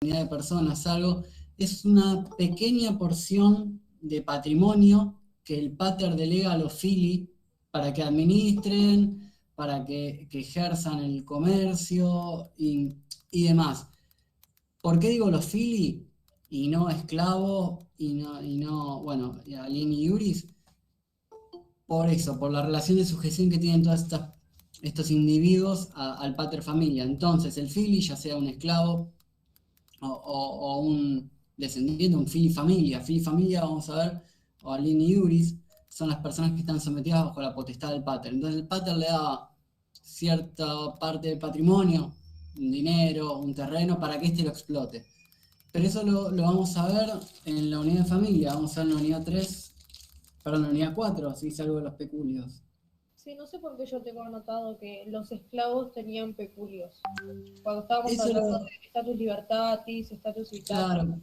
comunidad de personas, algo, es una pequeña porción de patrimonio que el pater delega a los fili para que administren, para que ejerzan el comercio y demás. ¿Por qué digo los fili y no esclavos bueno, y alini iuris? Por eso, por la relación de sujeción que tienen todos estos individuos al pater familia. Entonces, el fili, ya sea un esclavo o un descendiente, un fili familia. Fili familia, vamos a ver, o alini iuris, son las personas que están sometidas bajo la potestad del pater. Entonces, el pater le da cierta parte del patrimonio, un dinero, un terreno, para que éste lo explote. Pero eso lo vamos a ver en la unidad de familia, vamos a ver en la unidad 3, perdón, en la unidad 4, si dice algo de los peculios. Sí, no sé por qué yo tengo anotado que los esclavos tenían peculios. Cuando estábamos Eso hablando de status libertatis, status civitatis. claro,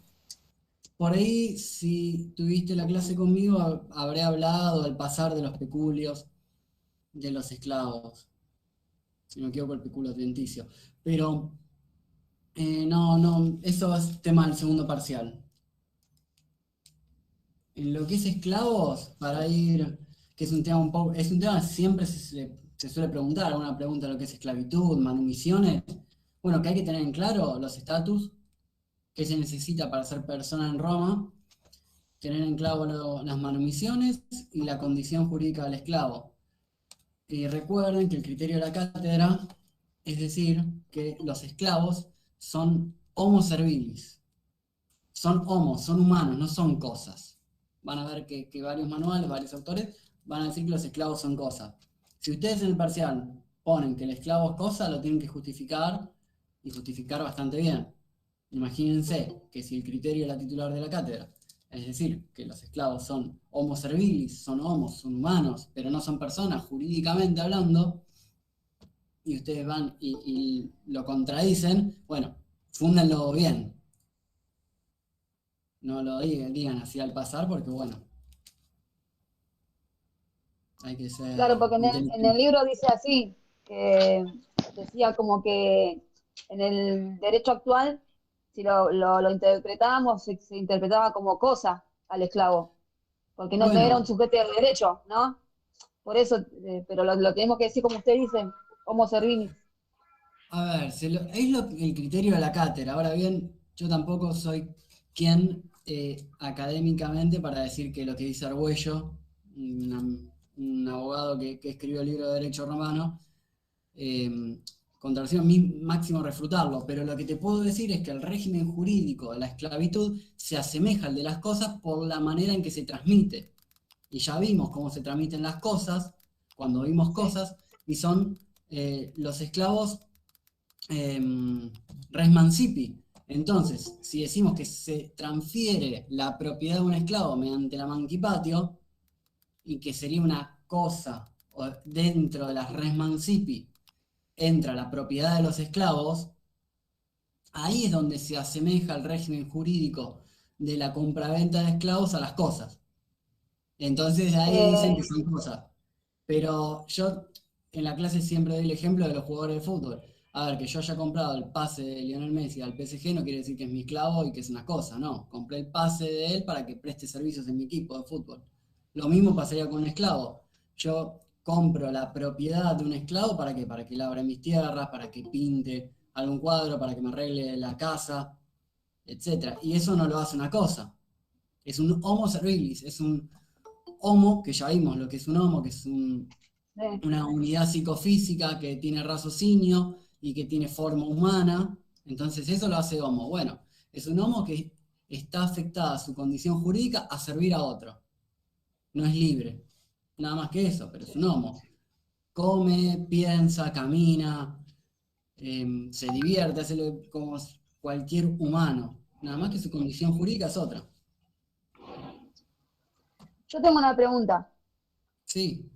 por ahí si tuviste la clase conmigo, habré hablado al pasar de los peculios de los esclavos, si no me equivoco el peculio adventicio. Pero no, eso es tema del segundo parcial. En lo que es esclavos, para ir, que es un tema un poco, es un tema que siempre se suele preguntar, alguna pregunta de lo que es esclavitud, manumisiones. Bueno, que hay que tener en claro los estatus, que se necesita para ser persona en Roma, tener en claro las manumisiones y la condición jurídica del esclavo. Y recuerden que el criterio de la cátedra es decir que los esclavos son homo servilis, son homos, son humanos, no son cosas. Van a ver que varios manuales, varios autores van a decir que los esclavos son cosas. Si ustedes en el parcial ponen que el esclavo es cosa, lo tienen que justificar y justificar bastante bien. Imagínense que si el criterio de la titular de la cátedra, es decir, que los esclavos son homo servilis, son homos, son humanos, pero no son personas jurídicamente hablando, y ustedes van y lo contradicen, bueno, fúndenlo bien. No lo digan así al pasar porque, bueno, hay que Claro, ser porque en el inteligente. libro dice así, que decía como que en el derecho actual, si lo interpretábamos, se interpretaba como cosa al esclavo, porque no era un Bueno, sujeto de derecho, ¿no? Por eso, pero lo tenemos que decir como usted dice, homo servinis. a ver, el criterio de la cátedra. Ahora bien, yo tampoco soy quien académicamente para decir que lo que dice Argüello, un abogado que escribió el libro de Derecho Romano, contradicción, máximo refutarlo, pero lo que te puedo decir es que el régimen jurídico de la esclavitud se asemeja al de las cosas por la manera en que se transmite. Y ya vimos cómo se transmiten las cosas, cuando vimos Sí. cosas, y son los esclavos res mancipi. Entonces, si decimos que se transfiere la propiedad de un esclavo mediante la mancipatio, y que sería una cosa dentro de las res mancipi, entra la propiedad de los esclavos, ahí es donde se asemeja el régimen jurídico de la compraventa de esclavos a las cosas. Entonces ahí dicen que Eh, son cosas. Pero yo en la clase siempre doy el ejemplo de los jugadores de fútbol. A ver, que yo haya comprado el pase de Lionel Messi al PSG no quiere decir que es mi esclavo y que es una cosa, no. Compré el pase de él para que preste servicios en mi equipo de fútbol. Lo mismo pasaría con un esclavo. Yo compro la propiedad de un esclavo para qué, para que labre mis tierras, para que pinte algún cuadro, para que me arregle la casa, etcétera. Y eso no lo hace una cosa. Es un homo servilis, es un homo, que ya vimos lo que es un homo, que es eh, una unidad psicofísica que tiene raciocinio y que tiene forma humana. Entonces eso lo hace homo. Bueno, es un homo que está afectada su condición jurídica a servir a otro. No es libre. Nada más que eso, pero es un homo. Come, piensa, camina, se divierte, hace como cualquier humano. Nada más que su condición jurídica es otra. yo tengo una pregunta Sí,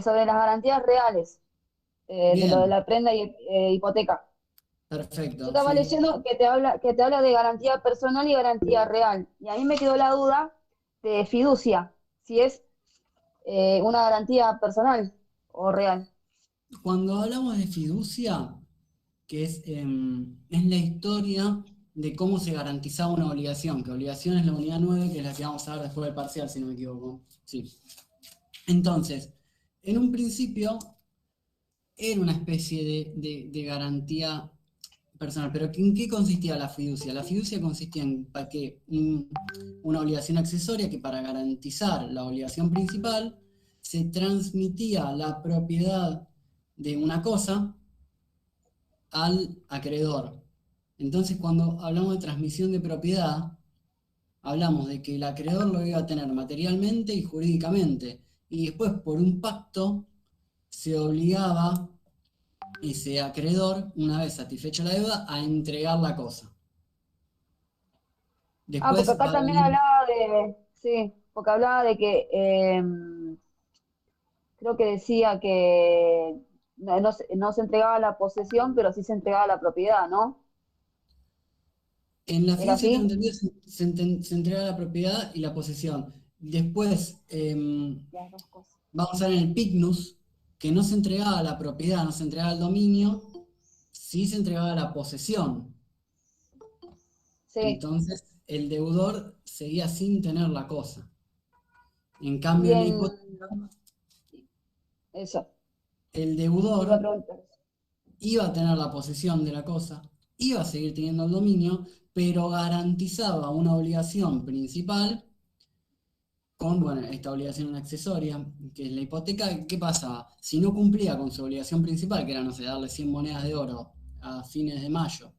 sobre las garantías reales de lo de bien, la prenda y hipoteca. Yo perfecto, estaba sí. leyendo que te habla de garantía personal y garantía real. Y a mí me quedó la duda de fiducia, si es una garantía personal o real. Cuando hablamos de fiducia, que es la historia de cómo se garantizaba una obligación, que obligación es la unidad 9, que es la que vamos a ver después del parcial, si no me equivoco. Sí. Entonces, en un principio era una especie de garantía personal, pero ¿en qué consistía la fiducia? La fiducia consistía en una obligación accesoria que para garantizar la obligación principal se transmitía la propiedad de una cosa al acreedor. Entonces, cuando hablamos de transmisión de propiedad, hablamos de que el acreedor lo iba a tener materialmente y jurídicamente, y después por un pacto se obligaba ese acreedor, una vez satisfecha la deuda, a entregar la cosa. Porque Después acá va a también venir, hablaba de, sí, porque hablaba de que, creo que decía que no se entregaba la posesión, pero sí se entregaba la propiedad, ¿no? en la ¿Era fiducia tengo así? entendido se entrega la propiedad y la posesión. Después Las dos cosas. vamos a ver en el Picnus que no se entregaba la propiedad, no se entregaba el dominio, sí se entregaba la posesión. Sí, Entonces el deudor seguía sin tener la cosa. En y cambio, en la en hipoteca, eso, el te iba a deudor preguntar. iba a tener la posesión de la cosa, iba a seguir teniendo el dominio, pero garantizaba una obligación principal con, bueno, esta obligación accesoria, que es la hipoteca. ¿Qué pasaba? Si no cumplía con su obligación principal, que era, no sé, darle 100 monedas de oro a fines de mayo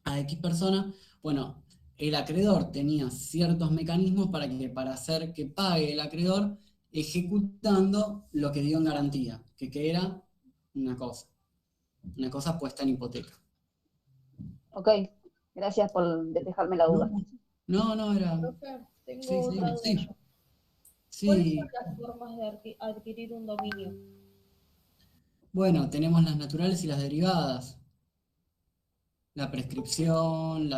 a X persona, bueno, el acreedor tenía ciertos mecanismos para hacer que pague el acreedor ejecutando lo que dio en garantía, que era una cosa, una cosa puesta en hipoteca. Ok, gracias por despejarme la No, duda. no, no era. Profe, Sí, tengo otra sí, duda sí. yo. ¿Cuáles son Sí. las formas de adquirir un dominio? Bueno, tenemos las naturales y las derivadas. La prescripción,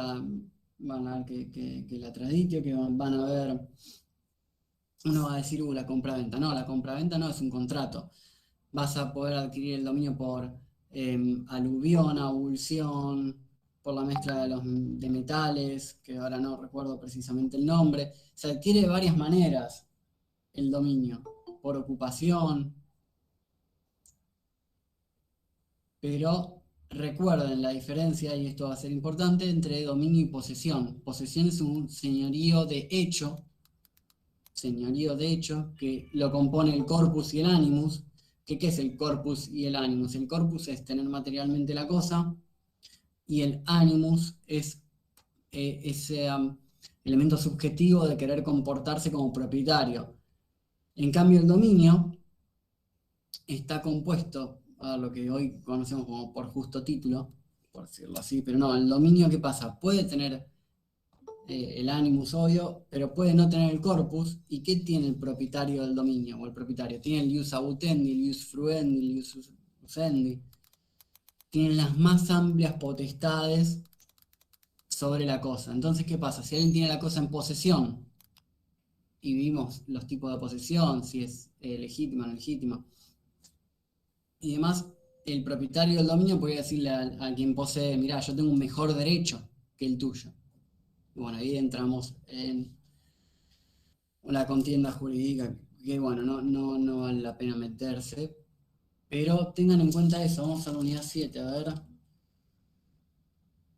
van a ver que la traditio, que van a ver, uno va a decir, la compraventa. No, la compraventa no es un contrato. Vas a poder adquirir el dominio por aluvión, abulsión, por la mezcla de metales, que ahora no recuerdo precisamente el nombre. Se adquiere de varias maneras el dominio, por ocupación, pero recuerden la diferencia, y esto va a ser importante, entre dominio y posesión. Posesión es un señorío de hecho, que lo compone el corpus y el animus. ¿Qué es el corpus y el animus? El corpus es tener materialmente la cosa, y el animus es ese elemento subjetivo de querer comportarse como propietario. En cambio, el dominio está compuesto a lo que hoy conocemos como por justo título, por decirlo así, pero no, el dominio, ¿qué pasa? Puede tener el animus, obvio, pero puede no tener el corpus. ¿Y qué tiene el propietario del dominio? O el propietario tiene el ius abutendi, el ius fruendi, el ius usendi. Tienen las más amplias potestades sobre la cosa. Entonces, ¿qué pasa? Si alguien tiene la cosa en posesión, y vimos los tipos de posesión, si es legítima o no legítima, y demás, el propietario del dominio podría decirle a quien posee, mirá, yo tengo un mejor derecho que el tuyo. Y bueno, ahí entramos en una contienda jurídica que, bueno, no vale la pena meterse, pero tengan en cuenta eso. Vamos a la unidad 7, a ver.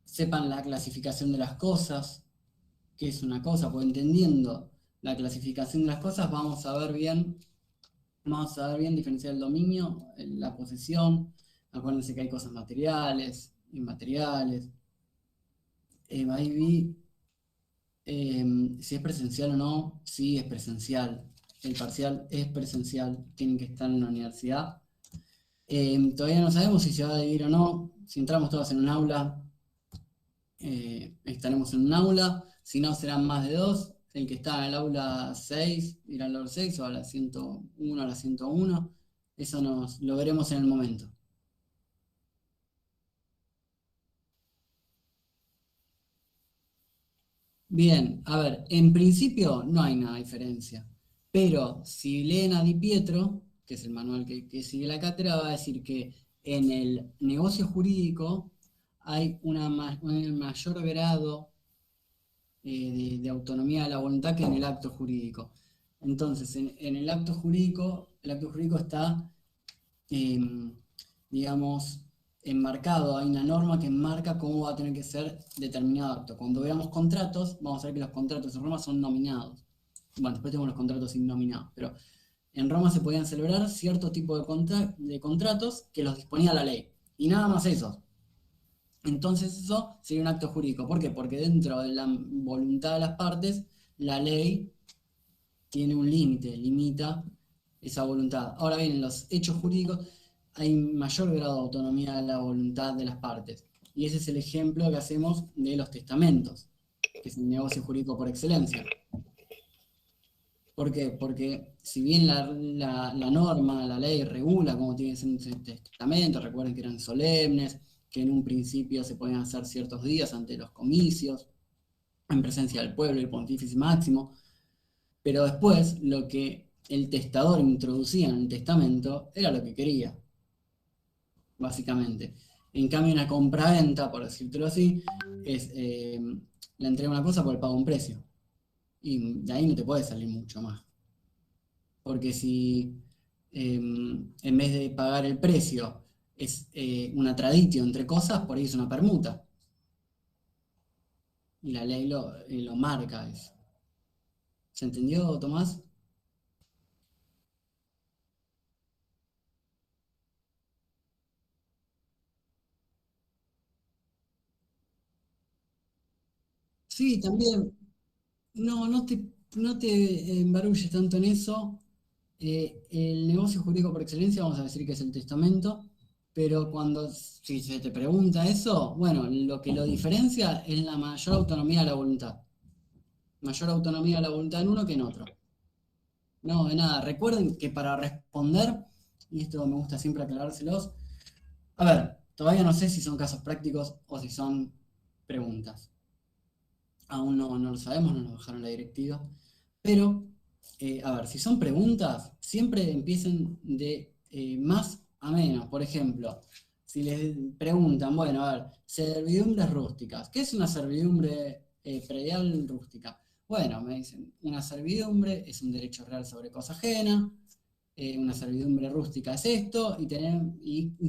Sepan la clasificación de las cosas, qué es una cosa, pues entendiendo la clasificación de las cosas, vamos a ver bien diferenciar el dominio, la posesión. Acuérdense que hay cosas materiales, inmateriales. Ahí vi si es presencial o no. Sí, es presencial. El parcial es presencial, tienen que estar en la universidad. Todavía no sabemos si se va a dividir o no. Si entramos todos en un aula, estaremos en un aula. Si no, serán más de dos. El que está en el aula 6 irá al aula 6 o a la 101, a la 101. Eso lo veremos en el momento. Bien, a ver, en principio no hay nada diferencia, pero si leen a Di Pietro, que es el manual que sigue la cátedra, va a decir que en el negocio jurídico hay un mayor grado de autonomía de la voluntad que en el acto jurídico. Entonces, en el acto jurídico está, digamos, enmarcado, hay una norma que enmarca cómo va a tener que ser determinado acto. Cuando veamos contratos, vamos a ver que los contratos en Roma son nominados. Bueno, después tenemos los contratos innominados, pero en Roma se podían celebrar cierto tipo de contratos que los disponía la ley. Y nada más eso. Entonces eso sería un acto jurídico. ¿Por qué? Porque dentro de la voluntad de las partes, la ley tiene un límite, limita esa voluntad. Ahora bien, en los hechos jurídicos hay mayor grado de autonomía de la voluntad de las partes. Y ese es el ejemplo que hacemos de los testamentos, que es el negocio jurídico por excelencia. ¿Por qué? Porque si bien la norma, la ley regula cómo tiene que ser un testamento, recuerden que eran solemnes, que en un principio se podían hacer ciertos días ante los comicios, en presencia del pueblo y el pontífice máximo, pero después lo que el testador introducía en el testamento era lo que quería, básicamente. En cambio, una compraventa, por decírtelo así, es la entrega de una cosa por el pago de un precio. Y de ahí no te puede salir mucho más. Porque si en vez de pagar el precio es una traditio entre cosas, por ahí es una permuta. Y la ley lo marca eso. ¿Se entendió, Tomás? Sí, también. No, no te embarulles tanto en eso. El negocio jurídico por excelencia, vamos a decir que es el testamento, pero si se te pregunta eso, bueno, lo que lo diferencia es la mayor autonomía de la voluntad. Mayor autonomía de la voluntad en uno que en otro. No, de nada. Recuerden que para responder, y esto me gusta siempre aclarárselos, a ver, todavía no sé si son casos prácticos o si son preguntas. Aún no lo sabemos, no nos bajaron la directiva. Pero, a ver, si son preguntas, siempre empiecen de más a menos. Por ejemplo, si les preguntan, bueno, a ver, servidumbres rústicas. ¿Qué es una servidumbre predial rústica? Bueno, me dicen, una servidumbre es un derecho real sobre cosa ajena, una servidumbre rústica es esto, y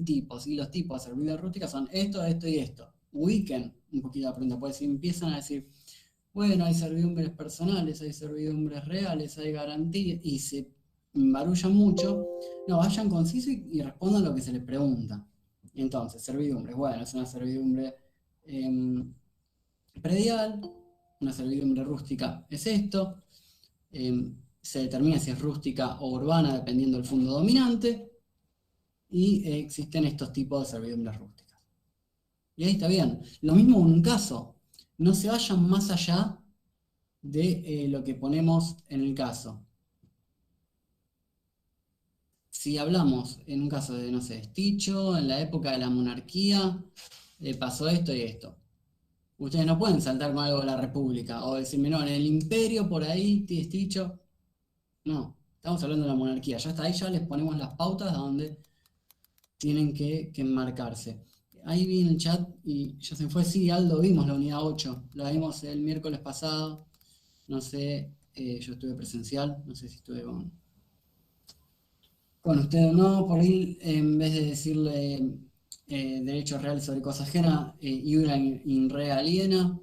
tipos, y los tipos de servidumbre rústica son esto, esto y esto. Ubiquen un poquito la pregunta, porque si empiezan a decir, bueno, hay servidumbres personales, hay servidumbres reales, hay garantías, y se embarullan mucho, no, vayan conciso y respondan lo que se les pregunta. Entonces, servidumbres, bueno, es una servidumbre predial, una servidumbre rústica es esto, se determina si es rústica o urbana dependiendo del fondo dominante, y existen estos tipos de servidumbres rústicas. Y ahí está bien. Lo mismo en un caso, no se vayan más allá de lo que ponemos en el caso. Si hablamos en un caso de, no sé, Esticho, en la época de la monarquía, pasó esto y esto. Ustedes no pueden saltar con algo de la República o decirme, no, en el imperio por ahí, Esticho. No, estamos hablando de la monarquía. Ya está ahí, ya les ponemos las pautas donde tienen que enmarcarse. Ahí vi en el chat y ya se fue, sí, Aldo, vimos la unidad 8, la vimos el miércoles pasado. No sé, yo estuve presencial, no sé si estuve con usted o no, por ahí en vez de decirle derecho real sobre cosa ajena, iura in re aliena,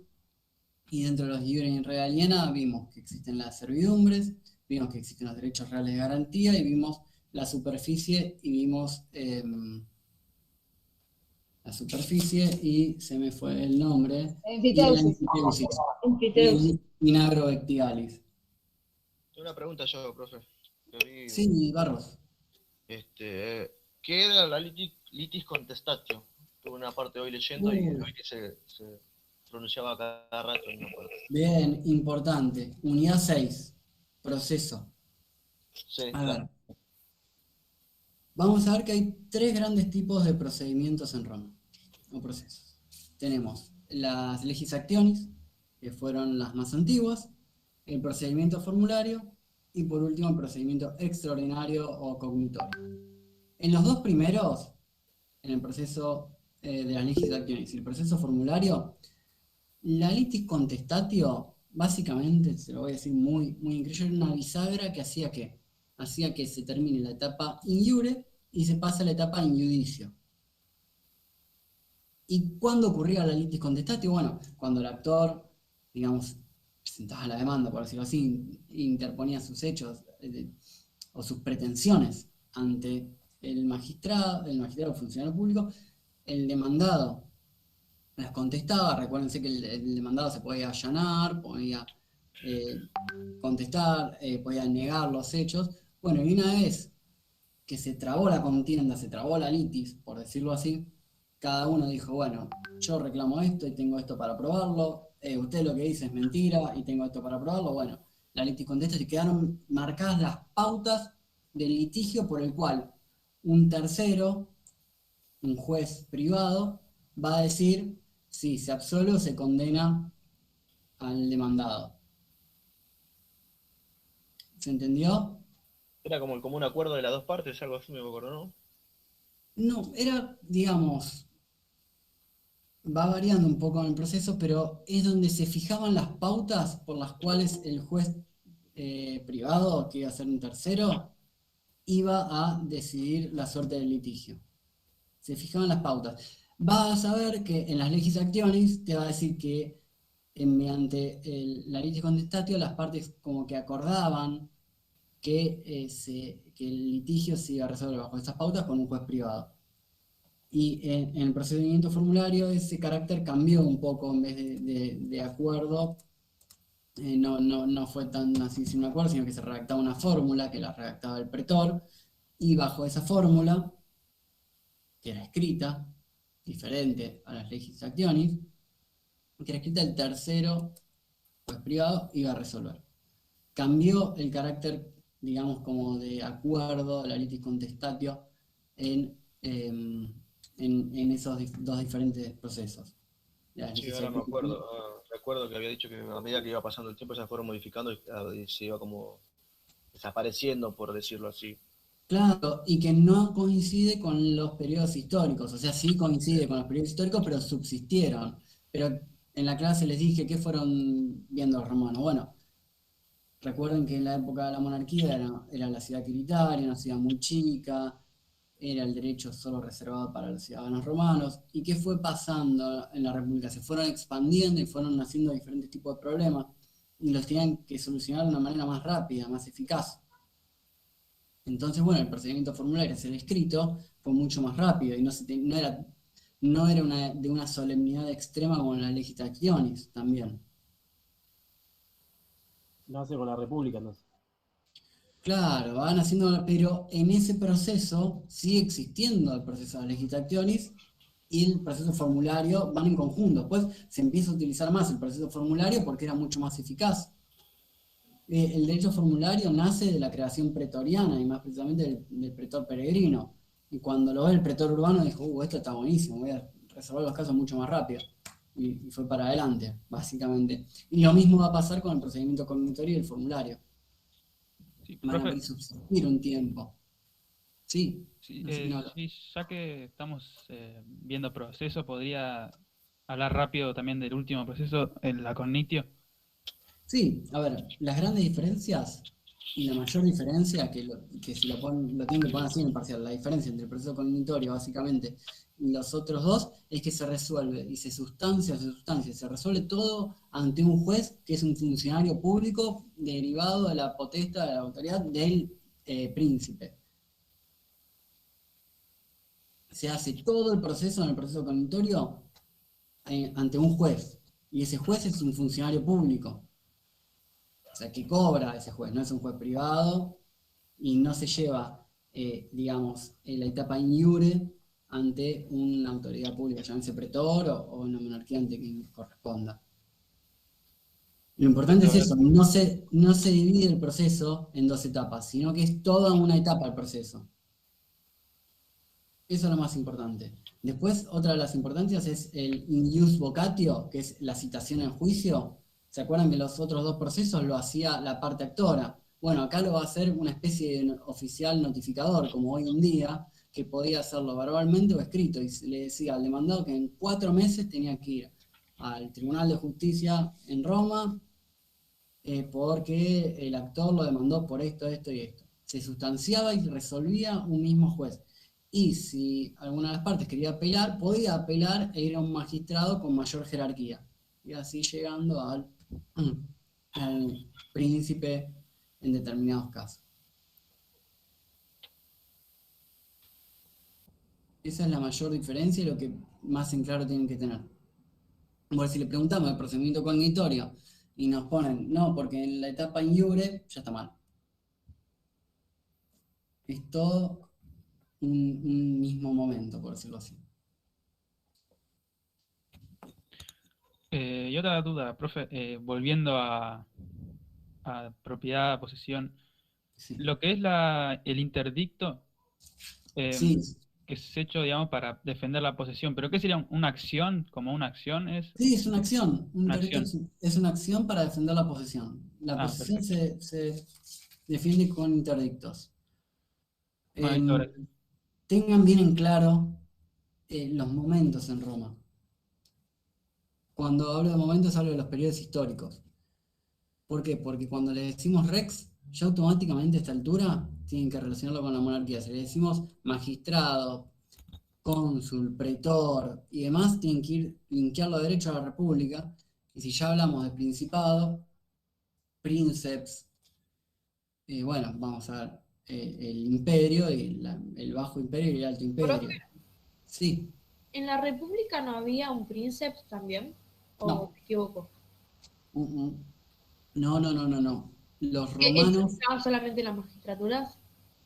y dentro de los iura in re aliena vimos que existen las servidumbres, vimos que existen los derechos reales de garantía, y vimos la superficie, y vimos la superficie, y se me fue el nombre, y la Enfiteusis. enfiteusis, y Enfiteusis. el vinagro vectigalis. Tengo una pregunta yo, profe. Sí, Barros. ¿Qué era la litis contestatio? Tuve una parte hoy leyendo y vi que se pronunciaba cada rato en una parte. Bien, importante. Unidad 6, proceso. Sí, A claro. ver, vamos a ver que hay tres grandes tipos de procedimientos en Roma, o procesos. Tenemos las legis actionis, que fueron las más antiguas, el procedimiento formulario, y por último el procedimiento extraordinario o cognitorio. En los dos primeros, en el proceso de las litis actionis y el proceso formulario, la litis contestatio, básicamente, se lo voy a decir muy, muy en criollo, era una bisagra que hacía ¿qué? Hacía que se termine la etapa in iure y se pase a la etapa in judicio. ¿Y cuándo ocurría la litis contestatio? Bueno, cuando el actor, digamos, presentaba la demanda, por decirlo así, interponía sus hechos o sus pretensiones ante el magistrado funcionario público, el demandado las contestaba. Recuérdense que el demandado se podía allanar, podía contestar, podía negar los hechos. Bueno, y una vez que se trabó la contienda, se trabó la litis, por decirlo así, cada uno dijo, bueno, yo reclamo esto y tengo esto para probarlo, usted lo que dice es mentira y tengo esto para probarlo. Bueno, la litis contesta y quedaron marcadas las pautas del litigio por el cual un tercero, un juez privado, va a decir si se absuelve o se condena al demandado. ¿Se entendió? Era como el común acuerdo de las dos partes, algo así me acuerdo, ¿no? No, era, digamos, va variando un poco en el proceso, pero es donde se fijaban las pautas por las cuales el juez privado, que iba a ser un tercero, iba a decidir la suerte del litigio. Se fijaban las pautas. Vas a saber que en las legis actionis te va a decir que mediante la litis contestatio las partes como que acordaban que el litigio se iba a resolver bajo esas pautas con un juez privado. Y en el procedimiento formulario ese carácter cambió un poco, en vez de acuerdo, no fue tan así sin un acuerdo, sino que se redactaba una fórmula que la redactaba el pretor, y bajo esa fórmula, que era escrita, diferente a las legis actionis, que era escrita, el tercero, juez privado, iba a resolver. Cambió el carácter, digamos, como de acuerdo, la litis contestatio, en esos dos diferentes procesos. Sí, ahora me acuerdo. Recuerdo que había dicho que a medida que iba pasando el tiempo se fueron modificando y se iba como desapareciendo, por decirlo así. Claro, y que no coincide con los periodos históricos, o sea, sí coincide con los periodos históricos, pero subsistieron. Pero en la clase les dije que fueron viendo los romanos. Bueno, recuerden que en la época de la monarquía era la ciudad tiritaria, una ciudad muy chica, era el derecho solo reservado para los ciudadanos romanos. ¿Y qué fue pasando en la República? Se fueron expandiendo y fueron naciendo diferentes tipos de problemas y los tenían que solucionar de una manera más rápida, más eficaz. Entonces, bueno, el procedimiento formulario, el escrito, fue mucho más rápido y no era de una solemnidad extrema como en las legis actionis también. Nace con la República, entonces. Claro, van haciendo, pero en ese proceso sigue existiendo el proceso de legis actionis y el proceso formulario van en conjunto. Después se empieza a utilizar más el proceso formulario porque era mucho más eficaz. El derecho formulario nace de la creación pretoriana y más precisamente del pretor peregrino. Y cuando lo ve el pretor urbano dijo, esto está buenísimo, voy a resolver los casos mucho más rápido. Y fue para adelante, básicamente. Y lo mismo va a pasar con el procedimiento cognitorio y el formulario. Sí, Van a profe, poder subsistir un tiempo. Sí, sí, no sé quién habla. sí, ya que estamos viendo procesos, ¿podría hablar rápido también del último proceso, la cognitio? Sí, a ver, las grandes diferencias y la mayor diferencia, que si lo tienen que poner así en el parcial, la diferencia entre el proceso cognitorio básicamente y los otros dos es que se resuelve y se sustancia, se resuelve todo ante un juez que es un funcionario público derivado de la potestad, de la autoridad del príncipe. Se hace todo el proceso en el proceso cognitorio ante un juez y ese juez es un funcionario público. O sea, que cobra ese juez, no es un juez privado y no se lleva, digamos, la etapa in iure ante una autoridad pública, llámese pretor o una monarquía ante quien corresponda. Lo importante es eso, no se divide el proceso en dos etapas, sino que es toda una etapa el proceso. Eso es lo más importante. Después, otra de las importancias es el in ius vocatio, que es la citación en juicio. ¿Se acuerdan que los otros dos procesos lo hacía la parte actora? Bueno, acá lo va a hacer una especie de oficial notificador, como hoy en día, que podía hacerlo verbalmente o escrito, y se le decía al demandado que en 4 meses tenía que ir al Tribunal de Justicia en Roma, porque el actor lo demandó por esto, esto y esto. Se sustanciaba y resolvía un mismo juez. Y si alguna de las partes quería apelar, podía apelar e ir a un magistrado con mayor jerarquía. Y así llegando al príncipe en determinados casos. Esa es la mayor diferencia y lo que más en claro tienen que tener. Bueno, si le preguntamos el procedimiento cognitorio y nos ponen, no, porque en la etapa in iure ya está mal. Es todo un mismo momento, por decirlo así. Y otra duda, profe, volviendo a propiedad, posesión, Sí. lo que es el interdicto, Sí, que es hecho, digamos, para defender la posesión, pero ¿qué sería una acción? ¿Como una acción es? sí, es una acción. Un Una interdicto acción. es una acción para defender la posesión. La Ah, posesión perfecto. se defiende con interdictos. Bueno, listo, ahora. Tengan bien en claro los momentos en Roma. Cuando hablo de momentos, hablo de los periodos históricos. ¿Por qué? Porque cuando le decimos rex, ya automáticamente a esta altura tienen que relacionarlo con la monarquía. Si le decimos magistrado, cónsul, pretor y demás, tienen que ir linkearlo derecho a la república. Y si ya hablamos de principado, princeps, bueno, vamos a ver el imperio, el bajo imperio y el alto imperio. Profe, Sí, ¿en la República no había un príncipe también? ¿O no. me equivoco? No, no, no, no, no. Los ¿Eso romanos, estaba solamente en las magistraturas?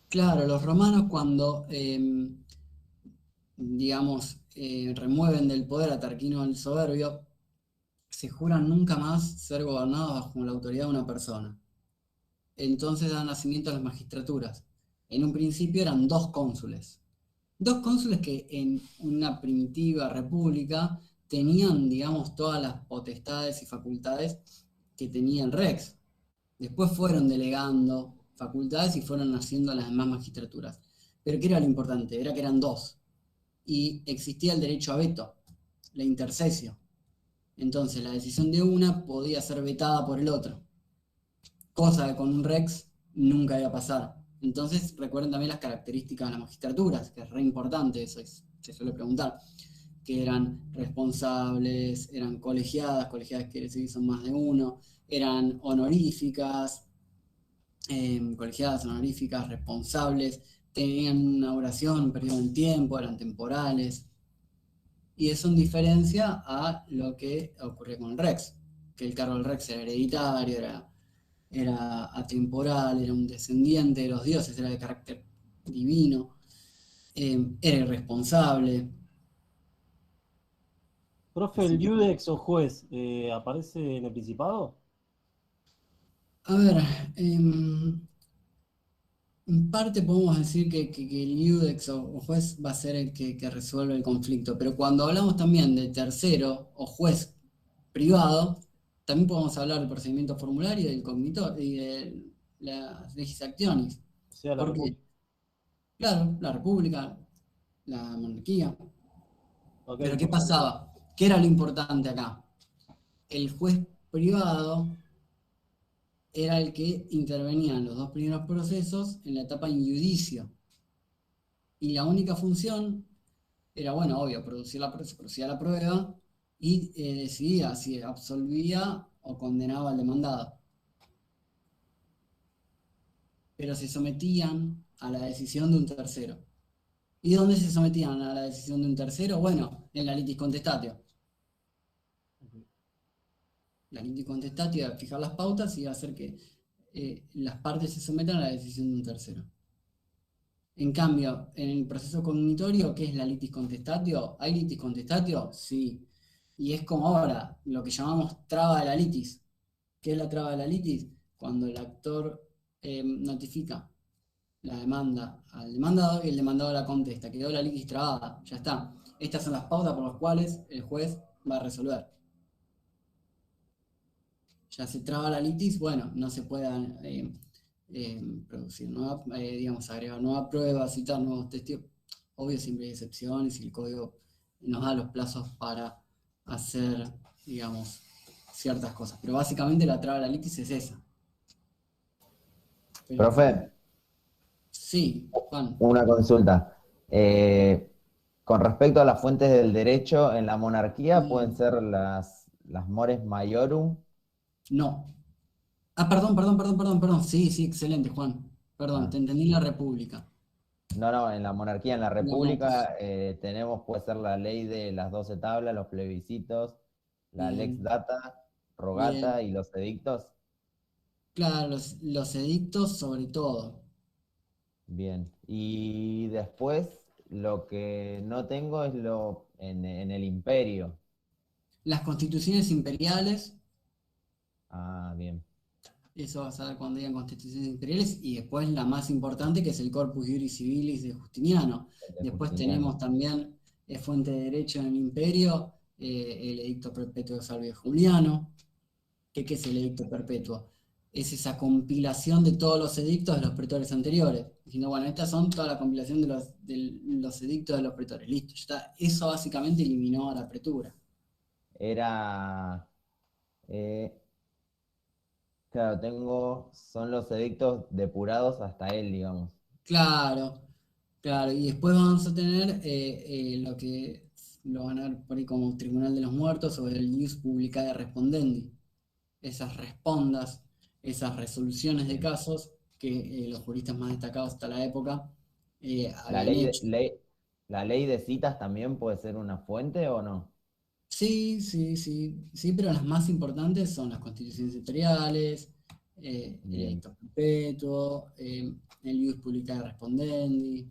claro, los romanos cuando, digamos, remueven del poder a Tarquino el Soberbio, se juran nunca más ser gobernados bajo la autoridad de una persona. Entonces dan nacimiento a las magistraturas. En un principio eran 2 cónsules. 2 cónsules que en una primitiva república tenían, digamos, todas las potestades y facultades que tenía el rex. Después fueron delegando facultades y fueron haciendo las demás magistraturas. Pero ¿qué era lo importante? Era que eran 2. Y existía el derecho a veto, la intercesio. Entonces la decisión de una podía ser vetada por el otro. Cosa que con un rex nunca iba a pasar. Entonces recuerden también las características de las magistraturas, que es re importante, eso se suele preguntar. Que eran responsables, eran colegiadas quiere decir que son más de uno, eran honoríficas, colegiadas, honoríficas, responsables, tenían una duración, un periodo en tiempo, eran temporales. Y eso en diferencia a lo que ocurría con el Rex, que el cargo del Rex era hereditario, era atemporal, era un descendiente de los dioses, era de carácter divino, era irresponsable. Profe, Así ¿el que, Iudex o juez aparece en el Principado? a ver, en parte podemos decir que el iudex o juez va a ser el que resuelve el conflicto, pero cuando hablamos también de tercero o juez privado, también podemos hablar del procedimiento formulario, del cognitor y de las legis actionis. O sea, la Porque, República. claro, la república, la monarquía. Ok, Pero ¿qué pasaba? ¿Qué era lo importante acá? El juez privado era el que intervenía en los 2 primeros procesos en la etapa in judicio. Y la única función era, bueno, obvio, se producía la prueba y decidía si absolvía o condenaba al demandado. Pero se sometían a la decisión de un tercero. ¿Y dónde se sometían a la decisión de un tercero? Bueno, en la litis contestatio. La litis contestatio iba a fijar las pautas y iba a hacer que las partes se sometan a la decisión de un tercero. En cambio, en el proceso cognitorio, ¿qué es la litis contestatio? ¿Hay litis contestatio? Sí. Y es como ahora, lo que llamamos traba de la litis. ¿Qué es la traba de la litis? Cuando el actor notifica la demanda al demandado y el demandado la contesta. Quedó la litis trabada, ya está. Estas son las pautas por las cuales el juez va a resolver. Ya se traba la litis, bueno, no se puede producir nueva, digamos, agregar nuevas pruebas, citar nuevos testigos. obvio siempre hay excepciones y el código nos da los plazos para hacer, digamos, ciertas cosas. Pero básicamente la traba de la litis es esa. Pero, Profe, sí, Juan. una consulta. Con respecto a las fuentes del derecho, en la monarquía pueden ser las mores maiorum. No. Perdón. Sí, excelente, Juan. Perdón, Ah. te entendí la República. No, en la monarquía, en la república, Digamos, tenemos, puede ser la ley de las 12 tablas, los plebiscitos, la lex bien, data, rogata bien. y los edictos. Claro, los edictos sobre todo. Bien. Y después, lo que no tengo es en el imperio. Las constituciones imperiales, Ah, bien. eso vas a ver cuando digan constituciones imperiales, y después la más importante que es el Corpus Juris Civilis de Justiniano. De Después Justiniano. tenemos también fuente de derecho en el imperio, el Edicto Perpetuo de Salvio Juliano. ¿Qué es el edicto perpetuo? Es esa compilación de todos los edictos de los pretores anteriores. Diciendo, bueno, estas son toda la compilación de los edictos de los pretores. Listo, ya está. Eso básicamente eliminó a la pretura. Era, eh, claro, son los edictos depurados hasta él, digamos. Claro. Y después vamos a tener lo que lo van a ver por ahí como Tribunal de los Muertos o el Ius Publicae Respondendi. Esas respondas, esas resoluciones de casos que los juristas más destacados hasta la época ¿La habían hecho. la ley de citas también puede ser una fuente o no? Sí, pero las más importantes son las constituciones sectoriales, el Bien, edicto perpetuo, el ius publicae respondendi,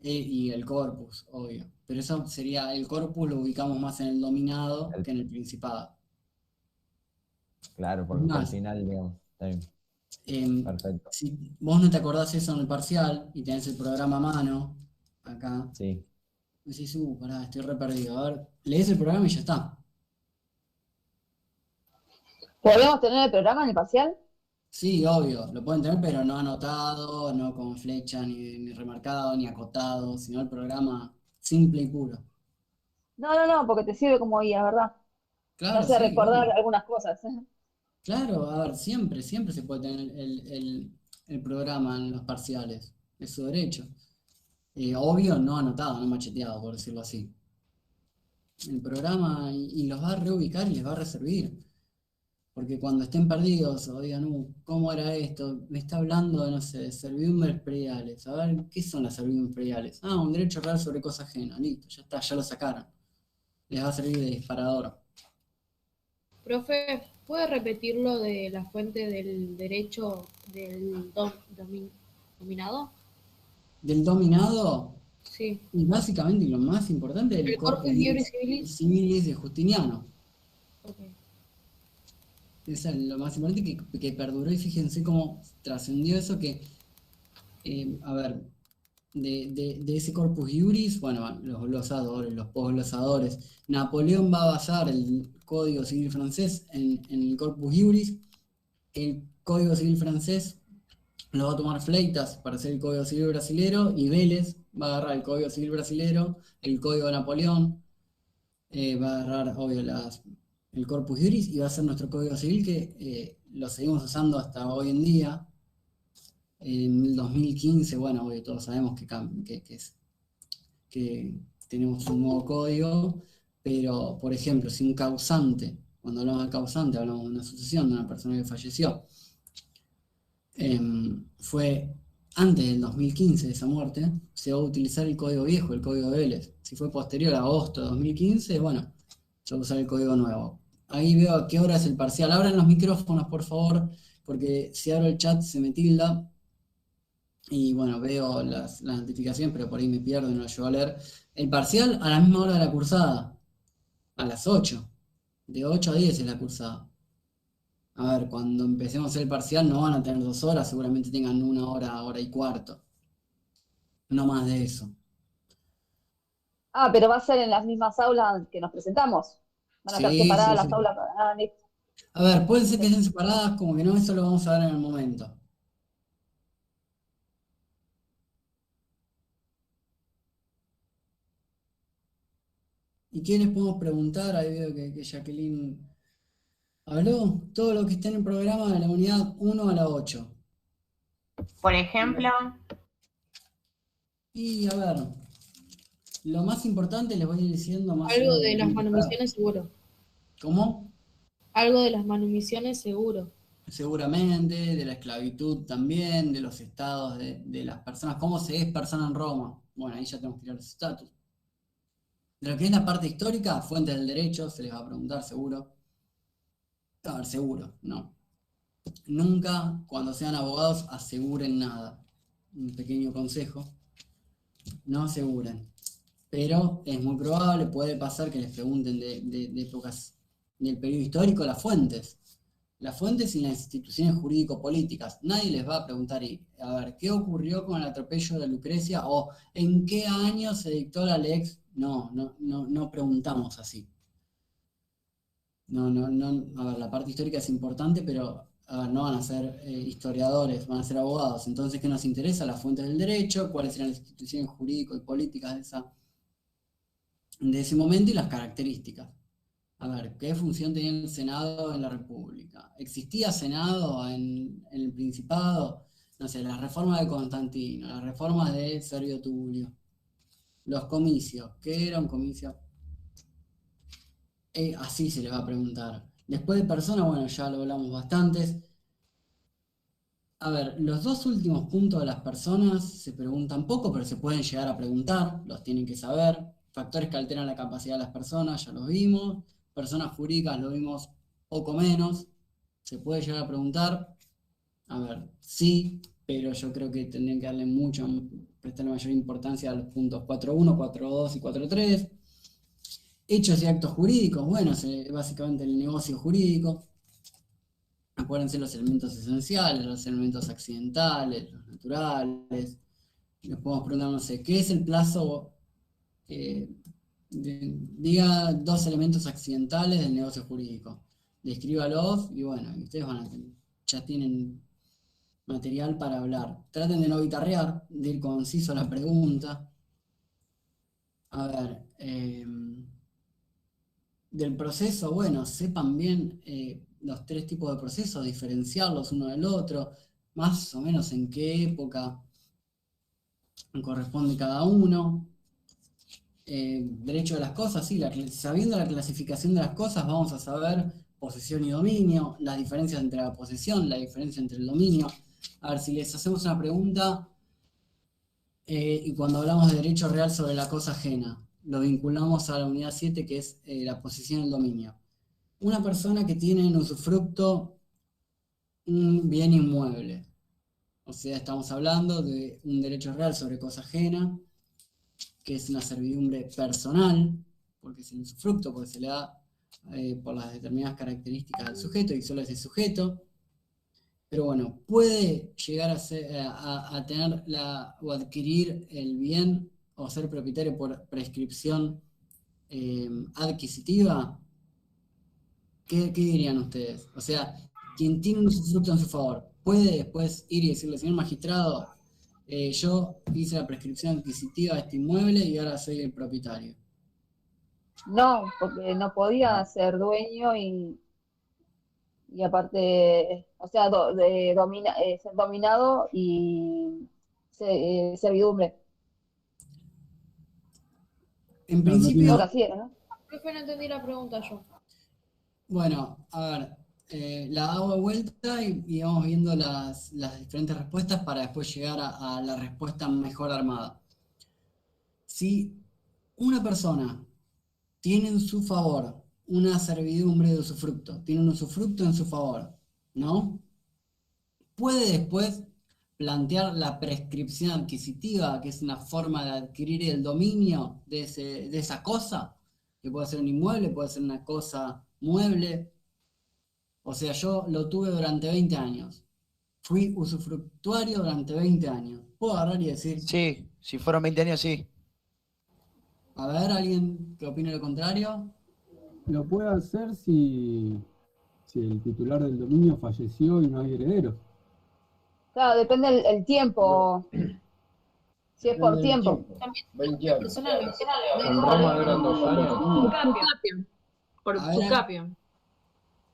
y el corpus, obvio. Pero eso sería, el corpus lo ubicamos más en el dominado el- que en el principado. claro, Es porque fue al más, final, digamos. Está bien, perfecto. si vos no te acordás eso en el parcial y tenés el programa a mano, acá, Sí. decís, pará, estoy re perdido. A ver, lees el programa y ya está. ¿Podemos tener el programa en el parcial? Sí, obvio, lo pueden tener, pero no anotado, no con flecha, ni remarcado, ni acotado, sino el programa simple y puro. No, porque te sirve como guía, ¿verdad? Me Claro, hace sí, recordar obvio. algunas cosas. Claro, a ver, siempre se puede tener el programa en los parciales, es su derecho. Obvio, no anotado, no macheteado, por decirlo así. El programa y los va a reubicar y les va a reservir. Porque cuando estén perdidos o digan, ¿cómo era esto? Me está hablando de, no sé, de servidumbres prediales. A ver, ¿qué son las servidumbres prediales? Ah, un derecho real sobre cosa ajena. Listo, ya está, ya lo sacaron. Les va a servir de disparador. Profe, ¿puede repetir lo de la fuente del derecho del dominado? Del dominado, Sí. y básicamente lo más importante es el El Corpus Corpus Juris Juris Civilis. Civilis de Justiniano. Ok. Eso es lo más importante que perduró y fíjense cómo trascendió eso que, a ver, de ese Corpus Juris, bueno, los glosadores, los posglosadores, Napoleón va a basar el Código Civil francés en el Corpus Juris, el Código Civil francés lo va a tomar Fleitas para hacer el Código Civil brasilero y Vélez va a agarrar el Código Civil brasilero, el Código de Napoleón, va a agarrar, obvio, el Corpus Juris y va a ser nuestro Código Civil que lo seguimos usando hasta hoy en día. En el 2015, bueno, obvio, todos sabemos que tenemos un nuevo código, pero, por ejemplo, si un causante, cuando hablamos de causante, hablamos de una sucesión de una persona que falleció, fue antes del 2015 de esa muerte, se va a utilizar el código viejo, el código de Vélez. Si fue posterior a agosto de 2015, bueno, se va a usar el código nuevo. Ahí veo a qué hora es el parcial. Abran los micrófonos, por favor, porque si abro el chat se me tilda. Y bueno, veo las notificaciones, pero por ahí me pierdo y no lo llevo a leer. El parcial a la misma hora de la cursada, a las 8. De 8 a 10 es la cursada. A ver, cuando empecemos a hacer el parcial no van a tener 2 horas, seguramente tengan 1 hora, hora y cuarto. No más de eso. Ah, pero va a ser en las mismas aulas que nos presentamos. Van a estar Sí, separadas sí, las sí. aulas. Ah, listo. A ver, pueden ser que estén separadas, como que no, eso lo vamos a ver en el momento. ¿Y qué les podemos preguntar? Ahí veo que Jacqueline habló. Todo lo que esté en el programa de la unidad 1 a la 8. Por ejemplo, Y a ver, lo más importante les voy a ir diciendo más o Algo menos de lo las que manumisiones seguro. ¿Cómo? Algo de las manumisiones seguro. Seguramente, de la esclavitud también, de los estados de las personas, cómo se es persona en Roma. Bueno, ahí ya tenemos que ir a los estatus. De lo que es la parte histórica, fuentes del derecho, se les va a preguntar seguro. A ver, seguro, no. Nunca, cuando sean abogados, aseguren nada. Un pequeño consejo. No aseguren. Pero es muy probable, puede pasar que les pregunten de épocas del periodo histórico las fuentes. Las fuentes y las instituciones jurídico-políticas. Nadie les va a preguntar, a ver, ¿qué ocurrió con el atropello de Lucrecia? O ¿en qué año se dictó la lex? No preguntamos así. A ver, la parte histórica es importante, pero a ver, no van a ser historiadores, van a ser abogados. Entonces, ¿qué nos interesa? Las fuentes del derecho, cuáles eran las instituciones jurídico y políticas de ese momento y las características. A ver, ¿qué función tenía el Senado en la República? ¿Existía Senado en el Principado? No sé, las reformas de Constantino, las reformas de Servio Tulio, los comicios. ¿Qué era un comicio? Así se les va a preguntar. Después de personas, bueno, ya lo hablamos bastantes. A ver, los dos últimos puntos de las personas se preguntan poco, pero se pueden llegar a preguntar, los tienen que saber. Factores que alteran la capacidad de las personas, ya los vimos. Personas jurídicas lo vimos poco menos. Se puede llegar a preguntar. A ver, sí, pero yo creo que tendrían que prestarle mayor importancia a los puntos 4.1, 4.2 y 4.3. Hechos y actos jurídicos, bueno, básicamente el negocio jurídico. Acuérdense los elementos esenciales, los elementos accidentales, los naturales. Les podemos preguntar, no sé, ¿qué es el plazo? Diga dos elementos accidentales del negocio jurídico. Descríbalos y bueno, ustedes ya tienen material para hablar. Traten de no guitarrear, de ir conciso a la pregunta. A ver, del proceso, bueno, sepan bien los tres tipos de procesos, diferenciarlos uno del otro, más o menos en qué época corresponde cada uno. Derecho de las cosas, sí, sabiendo la clasificación de las cosas vamos a saber posesión y dominio, las diferencias entre la posesión, la diferencia entre el dominio. A ver, si les hacemos una pregunta y cuando hablamos de derecho real sobre la cosa ajena, lo vinculamos a la unidad 7 que es la posesión y el dominio. Una persona que tiene en usufructo un bien inmueble, o sea, estamos hablando de un derecho real sobre cosa ajena, que es una servidumbre personal, porque es el usufructo, porque se le da por las determinadas características del sujeto y solo ese sujeto. Pero bueno, puede llegar a tener o adquirir el bien o ser propietario por prescripción adquisitiva. ¿Qué dirían ustedes? O sea, quien tiene un usufructo en su favor, puede después ir y decirle, señor magistrado, yo hice la prescripción adquisitiva de este inmueble y ahora soy el propietario. No, porque no podía ser dueño y aparte, o sea, ser dominado y servidumbre. En No, no principio, Ahora sí era, ¿no? Profe, no entendí la pregunta yo. bueno, a ver, la hago de vuelta y vamos viendo las diferentes respuestas para después llegar a la respuesta mejor armada. Si una persona tiene en su favor una servidumbre de usufructo, tiene un usufructo en su favor, ¿no? Puede después plantear la prescripción adquisitiva, que es una forma de adquirir el dominio de esa cosa, que puede ser un inmueble, puede ser una cosa mueble. O sea, yo lo tuve durante 20 años. Fui usufructuario durante 20 años. Puedo agarrar y decir, Sí, si fueron 20 años, sí. a ver, ¿alguien que opine lo contrario? Lo puede hacer si el titular del dominio falleció y no hay herederos. Claro, depende el tiempo. Si es por tiempo. También, 20 la años. persona lo En Roma eran 2 años. Usucapio. Por A ver. usucapio.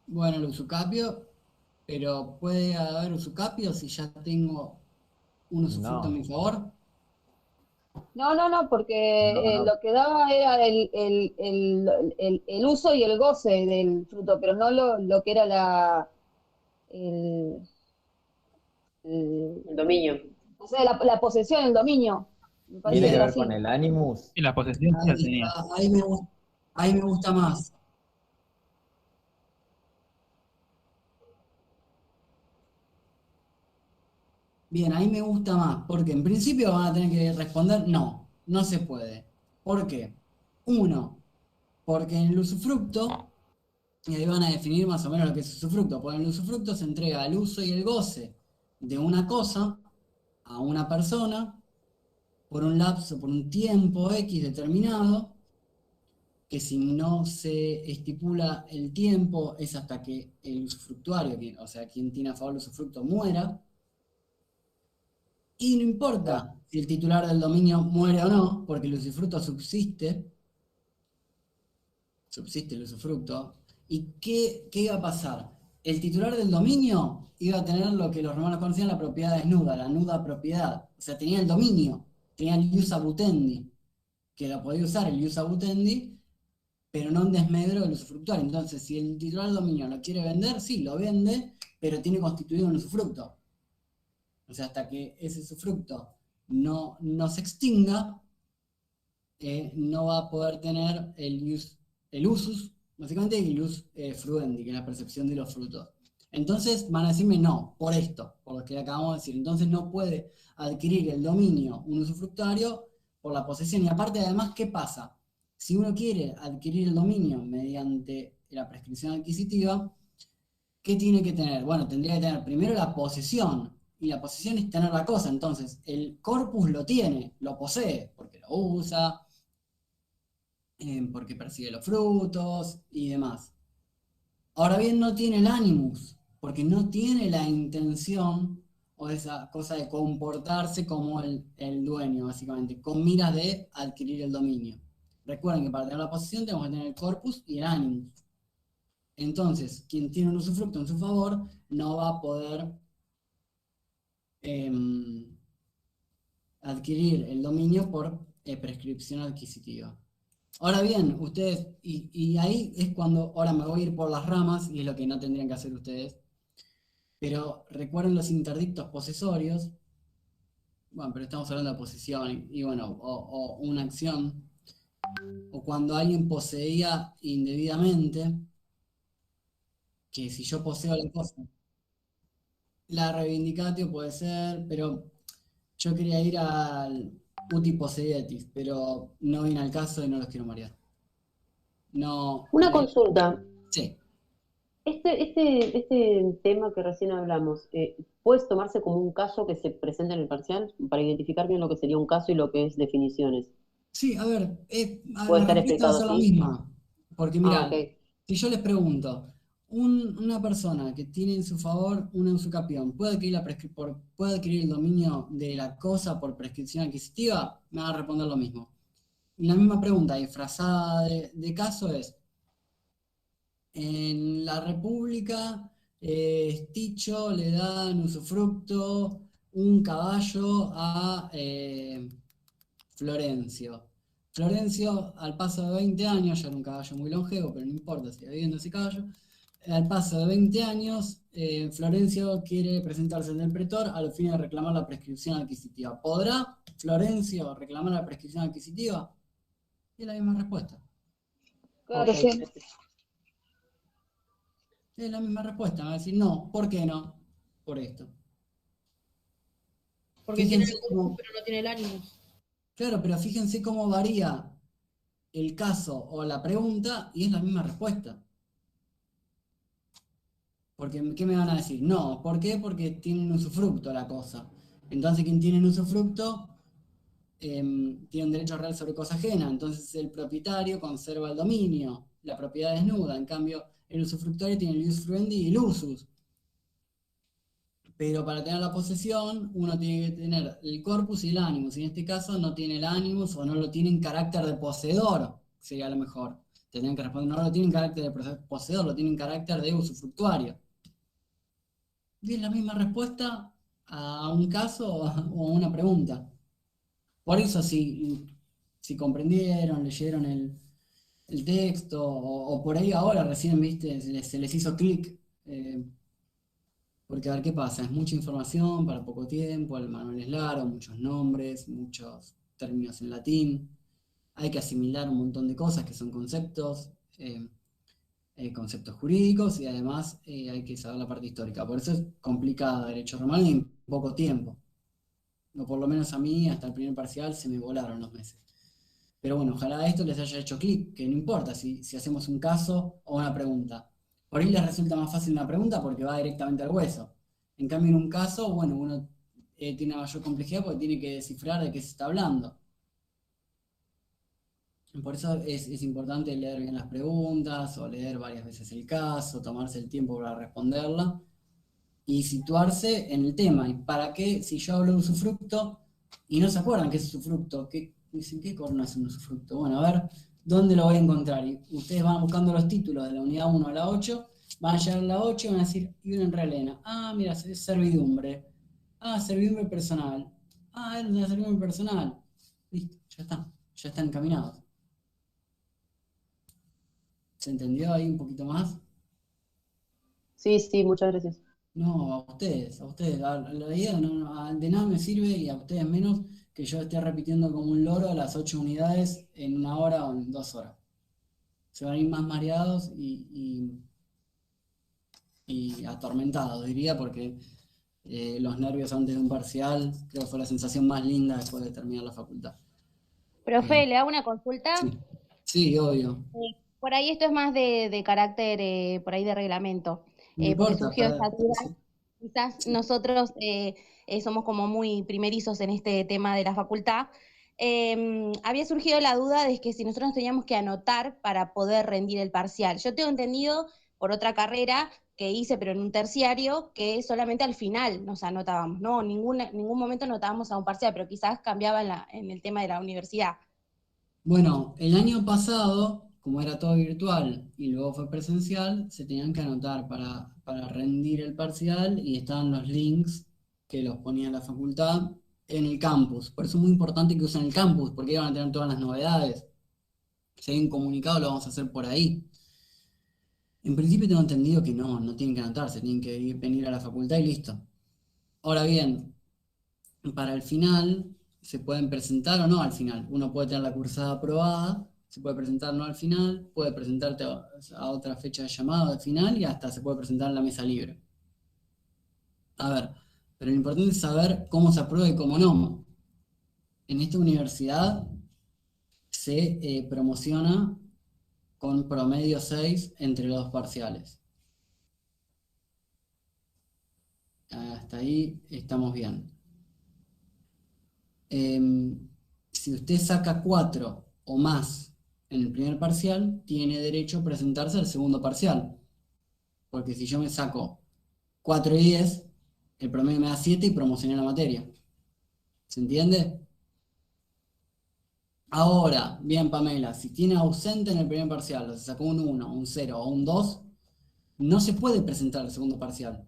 Bueno, el usucapio, pero puede haber usucapio si ya tengo un usufructo en mi favor. No, porque No. lo que daba era el uso y el goce del fruto, pero no lo que era el, El dominio. o sea, la posesión, el dominio. Me parece Tiene que que era ver así. con el animus. Y la posesión ya Ahí tenía. está, ahí me gusta más. Bien, ahí me gusta más, porque en principio van a tener que responder no, no se puede. ¿Por qué? Uno, porque en el usufructo, y ahí van a definir más o menos lo que es usufructo, porque en el usufructo se entrega el uso y el goce de una cosa a una persona por un lapso, por un tiempo X determinado, que si no se estipula el tiempo es hasta que el usufructuario, o sea, quien tiene a favor el usufructo, muera. Y no importa si el titular del dominio muere o no, porque el usufructo subsiste el usufructo. ¿Y qué iba a pasar? El titular del dominio iba a tener lo que los romanos conocían la propiedad desnuda, la nuda propiedad. O sea, tenía el dominio, tenía el ius abutendi, que lo podía usar el ius abutendi, pero no en desmedro del usufructuario. Entonces, si el titular del dominio lo quiere vender, sí, lo vende, pero tiene constituido un usufructo. O sea, hasta que ese usufructo no se extinga, no va a poder tener el usus, básicamente el ius fruendi, que es la percepción de los frutos. Entonces van a decirme no, por esto, por lo que acabamos de decir. Entonces no puede adquirir el dominio un usufructuario por la posesión. Y aparte, además, ¿qué pasa? Si uno quiere adquirir el dominio mediante la prescripción adquisitiva, ¿qué tiene que tener? Bueno, tendría que tener primero la posesión. Y la posesión es tener la cosa. Entonces, el corpus lo tiene, lo posee, porque lo usa, porque persigue los frutos y demás. Ahora bien, no tiene el animus, porque no tiene la intención o esa cosa de comportarse como el dueño, básicamente, con miras de adquirir el dominio. Recuerden que para tener la posesión tenemos que tener el corpus y el animus. Entonces, quien tiene un usufructo en su favor no va a poder adquirir el dominio por prescripción adquisitiva. Ahora bien, ustedes, y ahí es cuando, ahora me voy a ir por las ramas, y es lo que no tendrían que hacer ustedes, pero recuerden los interdictos posesorios, bueno, pero estamos hablando de posesión, y bueno, o una acción, o cuando alguien poseía indebidamente, que si yo poseo la cosa, la reivindicatio puede ser, pero yo quería ir al uti posedetis, pero no viene al caso y no los quiero marear. No. Una consulta. Sí. Este tema que recién hablamos, ¿puede tomarse como un caso que se presenta en el parcial para identificar bien lo que sería un caso y lo que es definiciones? Sí, a ver, ¿Puede la estar respuesta va a explicado ser la así? misma. Porque mira, Ok. si yo les pregunto, una persona que tiene en su favor una usucapión, ¿puede adquirir el dominio de la cosa por prescripción adquisitiva? Me va a responder lo mismo. Y la misma pregunta disfrazada de caso es, en la República, Sticho le da en usufructo un caballo a Florencio. Florencio, al paso de 20 años, ya era un caballo muy longevo, pero no importa, sigue viviendo ese caballo. Al paso de 20 años, Florencio quiere presentarse ante el pretor a los fines de reclamar la prescripción adquisitiva. ¿Podrá Florencio reclamar la prescripción adquisitiva? Es la misma respuesta. Claro que sí. Es la misma respuesta. Me va a decir, no, ¿por qué no? Por esto. Porque tiene Fíjense el cómo, corpus, pero no tiene el ánimos. claro, pero fíjense cómo varía el caso o la pregunta y es la misma respuesta. Porque, ¿qué me van a decir? No, ¿por qué? Porque tiene un usufructo la cosa. Entonces, quien tiene un usufructo tiene un derecho real sobre cosa ajena. Entonces, el propietario conserva el dominio, la propiedad desnuda. En cambio, el usufructuario tiene el ius fruendi y el usus. Pero para tener la posesión, uno tiene que tener el corpus y el animus. Y en este caso no tiene el animus o no lo tiene en carácter de poseedor, sería lo mejor. Tendrían que responder, no lo tiene en carácter de poseedor, lo tiene en carácter de usufructuario. Y es la misma respuesta a un caso o a una pregunta. Por eso, si comprendieron, leyeron el texto, o por ahí ahora recién, viste, se les hizo clic. Porque a ver qué pasa, es mucha información para poco tiempo, el manual es largo, muchos nombres, muchos términos en latín, hay que asimilar un montón de cosas que son conceptos, conceptos jurídicos y además hay que saber la parte histórica. Por eso es complicado derecho romano y en poco tiempo. O por lo menos a mí, hasta el primer parcial, se me volaron los meses. Pero bueno, ojalá esto les haya hecho clic, que no importa si hacemos un caso o una pregunta. Por ahí les resulta más fácil una pregunta porque va directamente al hueso. En cambio, en un caso, bueno, uno tiene mayor complejidad porque tiene que descifrar de qué se está hablando. Por eso es importante leer bien las preguntas o leer varias veces el caso, tomarse el tiempo para responderla y situarse en el tema. ¿Y para qué? Si yo hablo de usufructo y no se acuerdan qué es usufructo, dicen, ¿qué corno es un usufructo? Bueno, a ver, ¿dónde lo voy a encontrar? Y ustedes van buscando los títulos de la unidad 1 a la 8, van a llegar a la 8 y van a decir, y una en relena. Ah, mira, es servidumbre. Ah, servidumbre personal. Ah, es una servidumbre personal. Listo, ya están encaminados. ¿Se entendió ahí un poquito más? Sí, sí, muchas gracias. No, a ustedes. La idea de nada me sirve y a ustedes menos que yo esté repitiendo como un loro las 8 unidades en 1 hora o en 2 horas. Se van a ir más mareados y atormentados, diría, porque los nervios antes de un parcial creo que fue la sensación más linda después de terminar la facultad. Profe, ¿le hago una consulta? Sí, obvio. Por ahí esto es más de carácter, por ahí de reglamento, No porque importa, surgió esta duda. Quizás nosotros somos como muy primerizos en este tema de la facultad. Había surgido la duda de que si nosotros teníamos que anotar para poder rendir el parcial. Yo tengo entendido por otra carrera que hice, pero en un terciario, que solamente al final nos anotábamos, ¿no? En ningún momento anotábamos a un parcial, pero quizás cambiaba en el tema de la universidad. Bueno, el año pasado, como era todo virtual y luego fue presencial, se tenían que anotar para rendir el parcial y estaban los links que los ponía la facultad en el campus. Por eso es muy importante que usen el campus, porque ahí van a tener todas las novedades. Si hay un comunicado, lo vamos a hacer por ahí. En principio tengo entendido que no tienen que anotarse, tienen que venir a la facultad y listo. Ahora bien, para el final se pueden presentar o no al final. Uno puede tener la cursada aprobada, se puede presentar no al final, puede presentarte a otra fecha de llamado al final y hasta se puede presentar en la mesa libre. A ver, pero lo importante es saber cómo se aprueba y cómo no. En esta universidad se promociona con promedio 6 entre los dos parciales. Hasta ahí estamos bien. Si usted saca 4 o más en el primer parcial, tiene derecho a presentarse al segundo parcial. Porque si yo me saco 4 y 10, el promedio me da 7 y promocioné la materia. ¿Se entiende? Ahora, bien, Pamela, si tiene ausente en el primer parcial, o se sacó un 1, un 0 o un 2, no se puede presentar al segundo parcial.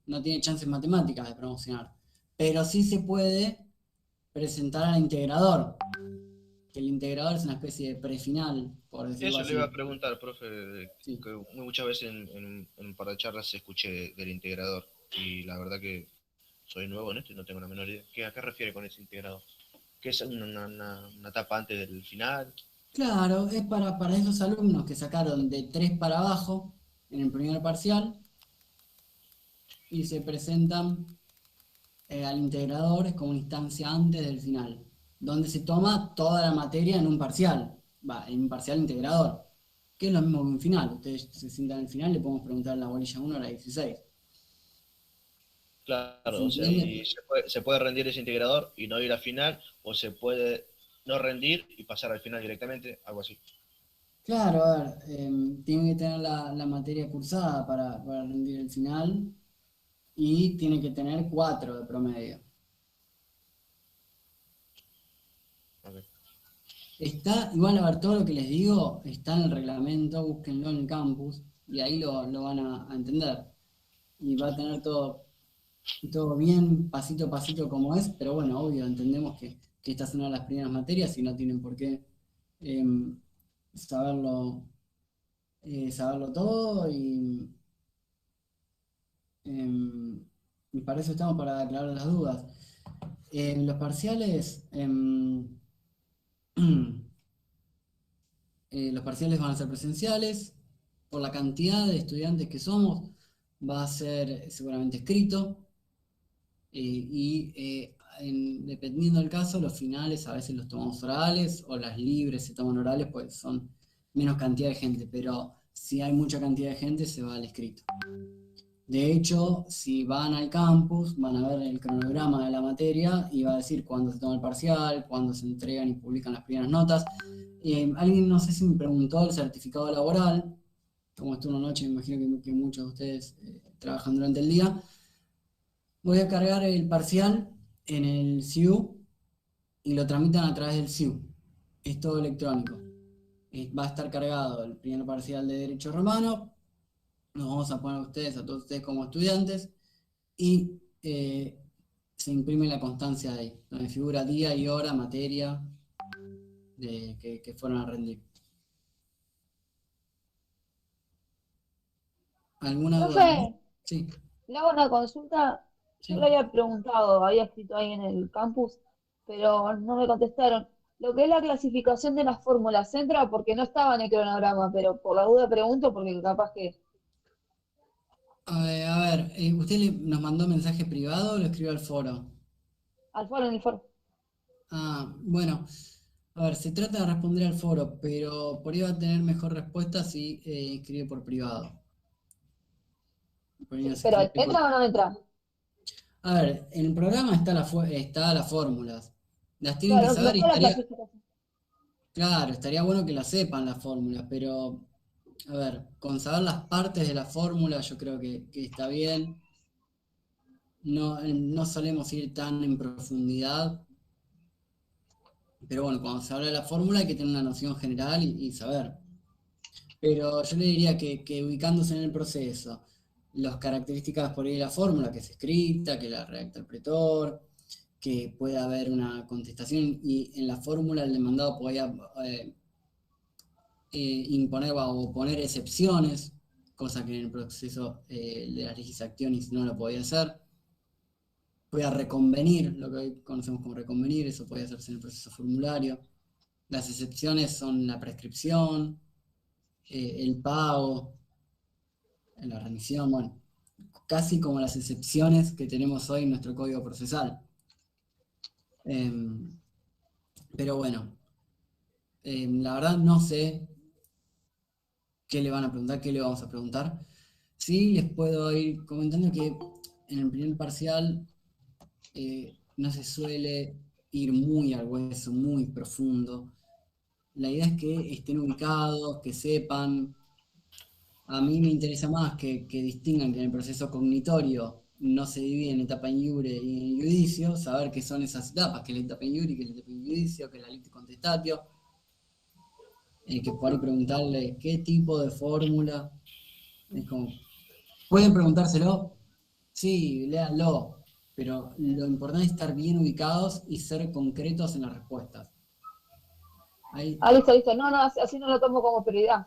No tiene chances matemáticas de promocionar. Pero sí se puede presentar al integrador. Que el integrador es una especie de prefinal, por decirlo Eso así. le iba a preguntar, profe, que muchas veces en un par de charlas escuché del integrador y la verdad que soy nuevo en esto y no tengo la menor idea. ¿A qué refiere con ese integrador? ¿Que es una etapa antes del final? Claro, es para esos alumnos que sacaron de 3 para abajo en el primer parcial y se presentan al integrador, es como una instancia antes del final, donde se toma toda la materia en un parcial, en un parcial integrador, que es lo mismo que un final. Ustedes se sientan al final, le podemos preguntar en la bolilla 1 a la 16. Claro, o sea, y se puede rendir ese integrador y no ir al final, o se puede no rendir y pasar al final directamente, algo así. Claro, a ver, tienen que tener la materia cursada para rendir el final y tiene que tener 4 de promedio. Ok. Está, igual a ver, todo lo que les digo está en el reglamento, búsquenlo en el campus y ahí lo van a entender. Y va a tener todo bien, pasito a pasito como es, pero bueno, obvio, entendemos que estas son una de las primeras materias y no tienen por qué saberlo, saberlo todo y para eso estamos, para aclarar las dudas. Los parciales, los parciales van a ser presenciales, por la cantidad de estudiantes que somos, va a ser seguramente escrito, dependiendo del caso, los finales a veces los tomamos orales, o las libres se toman orales, pues son menos cantidad de gente, pero si hay mucha cantidad de gente se va al escrito. De hecho, si van al campus, van a ver el cronograma de la materia y va a decir cuándo se toma el parcial, cuándo se entregan y publican las primeras notas. Alguien, no sé si me preguntó el certificado laboral, como estuvo una noche, me imagino que muchos de ustedes trabajan durante el día. Voy a cargar el parcial en el SIU y lo tramitan a través del SIU. Es todo electrónico. Va a estar cargado el primer parcial de Derecho Romano. Nos vamos a poner a todos ustedes como estudiantes, y se imprime la constancia ahí, donde figura día y hora, materia que fueron a rendir. ¿Alguna duda? Profe, Sí. le hago una consulta. Sí. Yo le había preguntado, había escrito ahí en el campus, pero no me contestaron. Lo que es la clasificación de las fórmulas, ¿entra? Porque no estaba en el cronograma, pero por la duda pregunto porque capaz que... A ver, ¿usted nos mandó mensaje privado o lo escribió al foro? Al foro, en el foro. Ah, bueno, a ver, se trata de responder al foro, pero por ahí va a tener mejor respuesta si escribe por privado. Por ahí nos Pero, escribe ¿entra o no entra? A ver, en el programa está las fórmulas. Las tienen Claro, que saber y después la estaría, clasificación. claro, estaría bueno que las sepan las fórmulas, pero, a ver, con saber las partes de la fórmula yo creo que está bien. No solemos ir tan en profundidad, pero bueno, cuando se habla de la fórmula hay que tener una noción general y saber. Pero yo le diría que ubicándose en el proceso, las características por ahí de la fórmula, que es escrita, que la redacta el pretor, que pueda haber una contestación y en la fórmula el demandado podía imponer o poner excepciones, cosa que en el proceso de las leyes acciones no lo podía hacer. Podía reconvenir, lo que hoy conocemos como reconvenir, eso podía hacerse en el proceso formulario. Las excepciones son la prescripción, el pago, la remisión, bueno, casi como las excepciones que tenemos hoy en nuestro código procesal. Pero bueno, la verdad no sé qué le van a preguntar, qué le vamos a preguntar. Sí, les puedo ir comentando que en el primer parcial no se suele ir muy al hueso, muy profundo. La idea es que estén ubicados, que sepan. A mí me interesa más que distingan que en el proceso cognitorio no se divide en etapa in iure y en judicio, saber qué son esas etapas, que es la etapa in iure, que es la etapa in judicio, que es la lite contestatio, que por ahí preguntarle qué tipo de fórmula. Es como, pueden preguntárselo, sí, léanlo, pero lo importante es estar bien ubicados y ser concretos en las respuestas. Ahí, Listo. No, así no lo tomo como prioridad.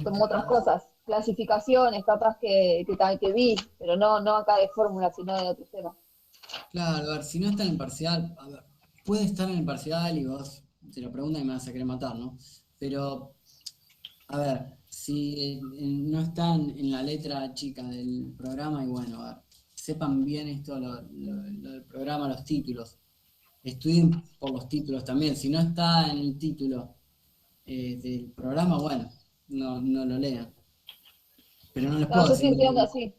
Como otras cosas. Clasificaciones, capaz que vi, pero no acá de fórmula, sino de otros temas. Claro, a ver, si no está en el parcial, a ver, puede estar en el parcial y vos te lo preguntas y me vas a querer matar, ¿no? Pero, a ver, si no están en la letra chica del programa, y bueno, a ver, sepan bien esto, lo del programa, los títulos. Estudien por los títulos también. Si no está en el título del programa, bueno, no lo lean. Pero no les puedo Yo estoy decir. estudiando así.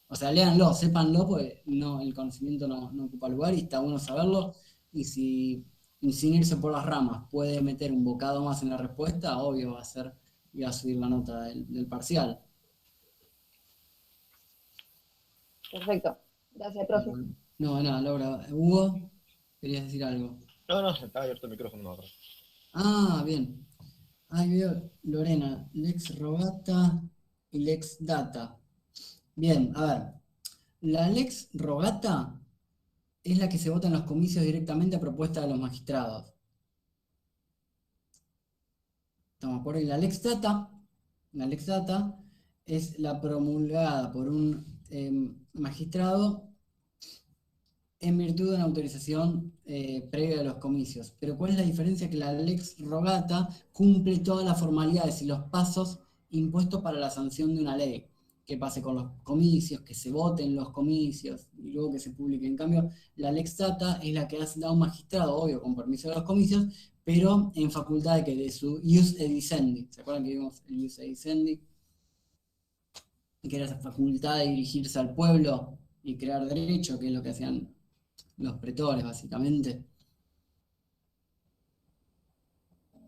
O sea, léanlo, sépanlo, porque el conocimiento no ocupa lugar y está bueno saberlo. Y sin irse por las ramas puede meter un bocado más en la respuesta, obvio va a subir la nota del parcial. Perfecto. Gracias, profe. No, nada, Laura. Hugo, querías decir algo. No, estaba abierto el micrófono, no, perdón. Ah, bien. Ahí veo Lorena, Lex Rogata y Lex Data. Bien, a ver. La Lex Rogata es la que se vota en los comicios directamente a propuesta de los magistrados. ¿Estamos de acuerdo? Y la Lex Data es la promulgada por un magistrado en virtud de una autorización previa de los comicios. Pero ¿cuál es la diferencia? Que la Lex Rogata cumple todas las formalidades y los pasos impuestos para la sanción de una ley. Que pase con los comicios, que se voten los comicios y luego que se publique. En cambio, la Lex Data es la que da un magistrado, obvio, con permiso de los comicios, pero en facultad de su ius edicendi. ¿Se acuerdan que vimos el ius edicendi? Que era esa facultad de dirigirse al pueblo y crear derecho, que es lo que hacían los pretores, básicamente.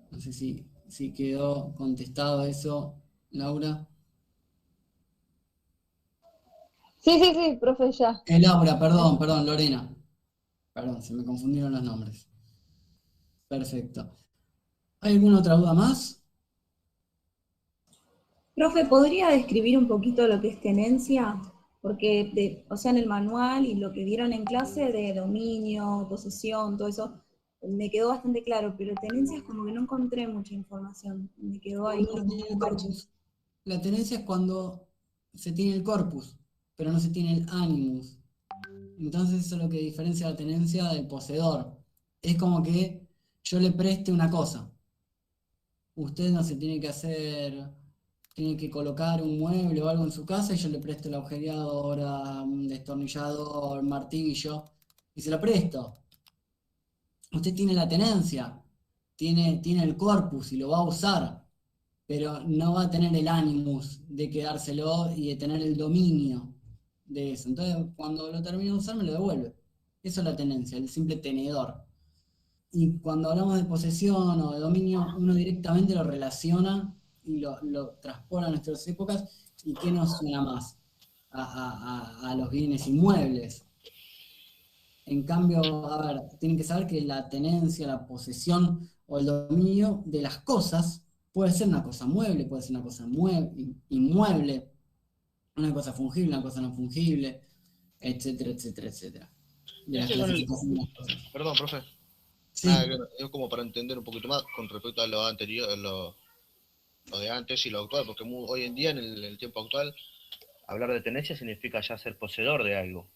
No sé si quedó contestado eso, Laura. Sí, profe, ya. Laura, perdón, Lorena. Perdón, se me confundieron los nombres. Perfecto. ¿Hay alguna otra duda más? Profe, ¿podría describir un poquito lo que es tenencia? Porque, o sea, en el manual y lo que dieron en clase de dominio, posesión, todo eso, me quedó bastante claro, pero tenencia es como que no encontré mucha información. Me quedó ahí. La tenencia es cuando se tiene el corpus, pero no se tiene el animus. Entonces eso es lo que diferencia la tenencia del poseedor. Es como que yo le preste una cosa. Usted no se tiene que colocar un mueble o algo en su casa y yo le presto la agujereadora, un destornillador, martillo, y se lo presto. Usted tiene la tenencia, tiene el corpus y lo va a usar, pero no va a tener el animus de quedárselo y de tener el dominio de eso. Entonces, cuando lo termino de usar, me lo devuelve. Eso es la tenencia, el simple tenedor. Y cuando hablamos de posesión o de dominio, uno directamente lo relaciona y lo transporta a nuestras épocas. ¿Y qué nos suena más? A los bienes inmuebles. En cambio, a ver, tienen que saber que la tenencia, la posesión o el dominio de las cosas puede ser una cosa mueble, puede ser una cosa inmueble, una cosa fungible, una cosa no fungible, etcétera, etcétera, etcétera. Perdón, profe. Sí. Es como para entender un poquito más con respecto a lo anterior, lo de antes y lo actual, porque hoy en día, en el tiempo actual, hablar de tenencia significa ya ser poseedor de algo.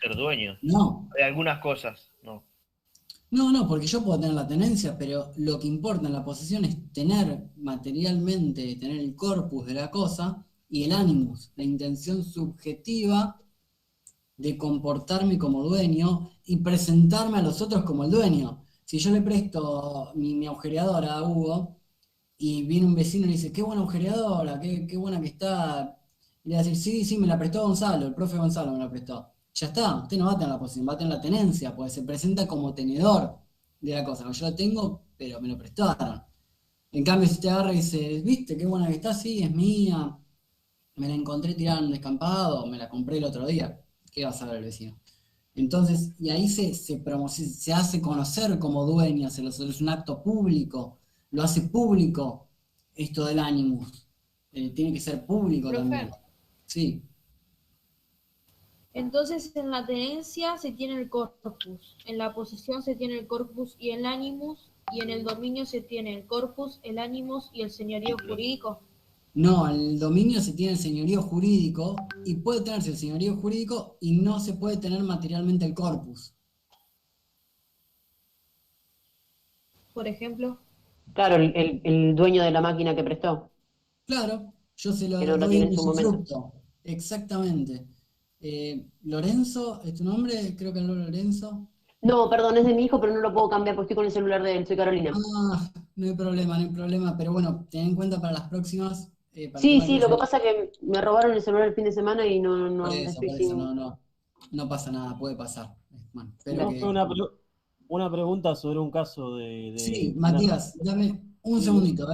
Ser dueño. No. De algunas cosas, no. No, porque yo puedo tener la tenencia, pero lo que importa en la posesión es tener materialmente, tener el corpus de la cosa y el animus, la intención subjetiva de comportarme como dueño y presentarme a los otros como el dueño. Si yo le presto mi agujereadora a Hugo y viene un vecino y le dice, qué buena agujereadora, qué buena que está, y le va a decir, sí, me la prestó Gonzalo, el profe Gonzalo me la prestó. Ya está, usted no va a tener la posesión, va a tener la tenencia, porque se presenta como tenedor de la cosa. Yo la tengo, pero me lo prestaron. En cambio, si te agarra y dice, ¿viste qué buena que está? Sí, es mía, me la encontré tirada en un descampado, me la compré el otro día. ¿Qué va a saber el vecino? Entonces, y ahí se hace conocer como dueño, es un acto público, lo hace público esto del animus. Tiene que ser público también. Sí. Entonces, en la tenencia se tiene el corpus, en la posesión se tiene el corpus y el animus, y en el dominio se tiene el corpus, el animus y el señorío jurídico. No, el dominio se tiene el señorío jurídico y puede tenerse el señorío jurídico y no se puede tener materialmente el corpus. Por ejemplo. Claro, el dueño de la máquina que prestó. Claro, yo se lo Pero lo doy tiene en en su momento. usufructo. Exactamente. Lorenzo, ¿es tu nombre? Creo que habló Lorenzo. No, perdón, es de mi hijo, pero no lo puedo cambiar porque estoy con el celular de él, soy Carolina. Ah, no hay problema, pero bueno, ten en cuenta para las próximas. Sí, lo que pasa es que me robaron el celular el fin de semana y no Por estoy eso, sin... no pasa nada, puede pasar. Bueno, No, una pregunta sobre un caso de Sí, Matías, dame un segundito,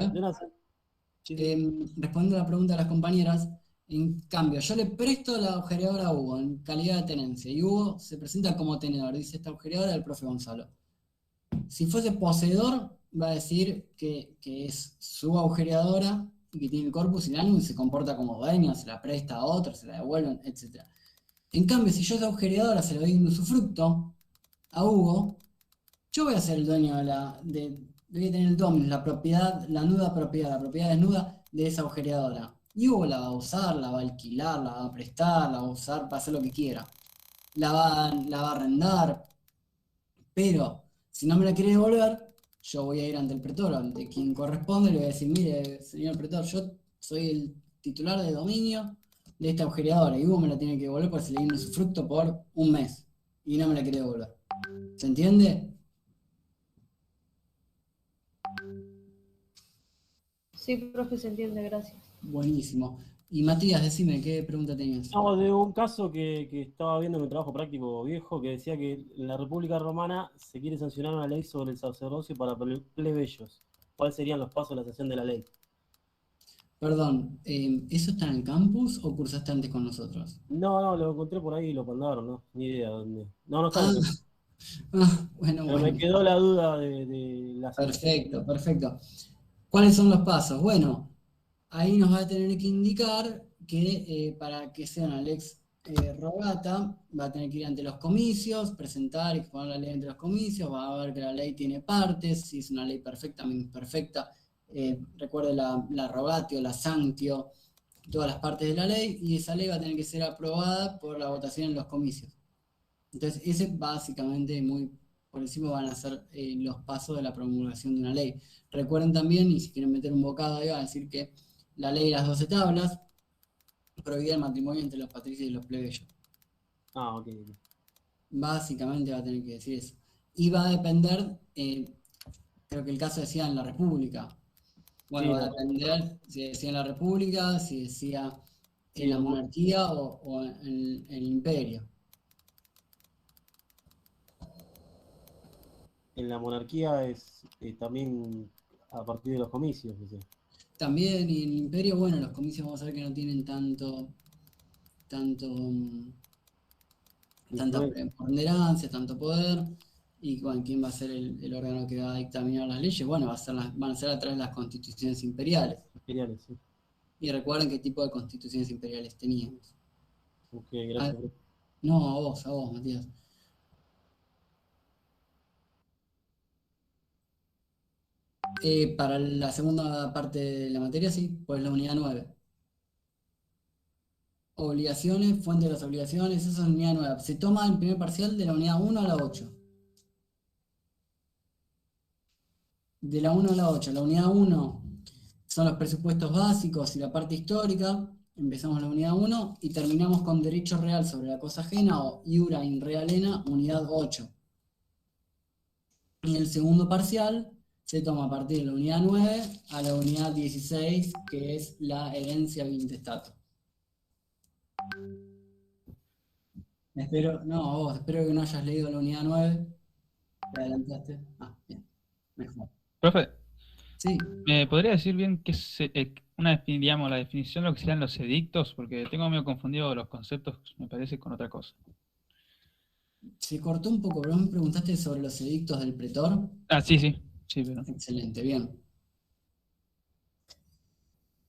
Respondiendo a la pregunta de las compañeras, En cambio, yo le presto la agujereadora a Hugo en calidad de tenencia y Hugo se presenta como tenedor, dice esta agujereadora del profe Gonzalo. Si fuese poseedor, va a decir que es su agujereadora y que tiene el corpus y el ánimo y se comporta como dueño, se la presta a otro, se la devuelven, etc. En cambio, si yo esa agujereadora se la doy en usufructo a Hugo, yo voy a ser el dueño voy a tener el dominio, la propiedad, la nuda propiedad, la propiedad desnuda de esa agujereadora. Y Hugo la va a usar, la va a alquilar, la va a prestar, la va a usar para hacer lo que quiera. La va a arrendar, pero si no me la quiere devolver, yo voy a ir ante el pretor, ante quien corresponde, y le voy a decir, mire, señor pretor, yo soy el titular de dominio de esta agujereadora y Hugo me la tiene que devolver porque se le dio su fruto por un mes y no me la quiere devolver. ¿Se entiende? Sí, profe, se entiende, gracias. Buenísimo. Y Matías, decime, ¿qué pregunta tenías? No, de un caso que estaba viendo en mi trabajo práctico viejo, que decía que en la República Romana se quiere sancionar una ley sobre el sacerdocio para plebeyos. ¿Cuáles serían los pasos de la sanción de la ley? Perdón, ¿eso está en el campus o cursaste antes con nosotros? No, lo encontré por ahí y lo mandaron, ¿no? Ni idea dónde. No está en el campus. Bueno, Pero me quedó la duda de la sanción. Perfecto. ¿Cuáles son los pasos? Bueno, ahí nos va a tener que indicar que para que sea una lex rogata, va a tener que ir ante los comicios, presentar y exponer la ley ante los comicios, va a ver que la ley tiene partes, si es una ley perfecta, imperfecta, recuerde la rogatio, la sanctio, todas las partes de la ley, y esa ley va a tener que ser aprobada por la votación en los comicios. Entonces, ese básicamente, muy por encima, van a ser los pasos de la promulgación de una ley. Recuerden también, y si quieren meter un bocado ahí, va a decir que la ley de las 12 tablas prohibía el matrimonio entre los patricios y los plebeyos. Ok. Básicamente va a tener que decir eso. Y va a depender, creo que el caso decía en la República. Bueno, va a depender si decía en la República, si decía en la monarquía o en el imperio. En la monarquía es también a partir de los comicios, ¿sí? También, y en el imperio, bueno, los comicios vamos a ver que no tienen tanta preponderancia, tanto poder, y bueno, ¿quién va a ser el órgano que va a dictaminar las leyes? Bueno, van a ser a través de las constituciones imperiales. Imperiales, sí. Y recuerden qué tipo de constituciones imperiales teníamos. Ok, gracias. No, a vos, Matías. Para la segunda parte de la materia, sí, pues la unidad 9. Obligaciones, fuente de las obligaciones, esa es la unidad 9. Se toma el primer parcial de la unidad 1 a la 8. De la 1 a la 8. La unidad 1 son los presupuestos básicos y la parte histórica. Empezamos la unidad 1 y terminamos con derecho real sobre la cosa ajena o iura in realena, unidad 8. Y el segundo parcial se toma a partir de la unidad 9 a la unidad 16, que es la herencia intestato. Espero que no hayas leído la unidad 9. ¿Te adelantaste? Bien. Mejor. Profe, sí. ¿Me podría decir bien qué es digamos, la definición de lo que serían los edictos? Porque tengo medio confundido los conceptos, me parece, con otra cosa. Se cortó un poco, pero me preguntaste sobre los edictos del pretor. Sí, pero... Excelente, bien.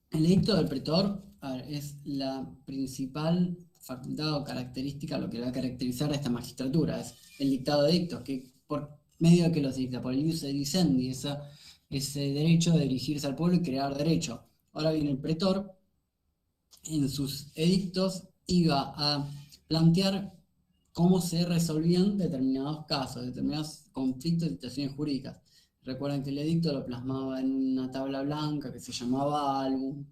El edicto del pretor, es la principal facultad o característica, lo que va a caracterizar a esta magistratura, es el dictado de edictos, que por medio de que los dicta, por el ius edicendi, ese derecho de dirigirse al pueblo y crear derecho. Ahora bien, el pretor, en sus edictos, iba a plantear cómo se resolvían determinados casos, determinados conflictos y situaciones jurídicas. Recuerden que el edicto lo plasmaba en una tabla blanca que se llamaba álbum,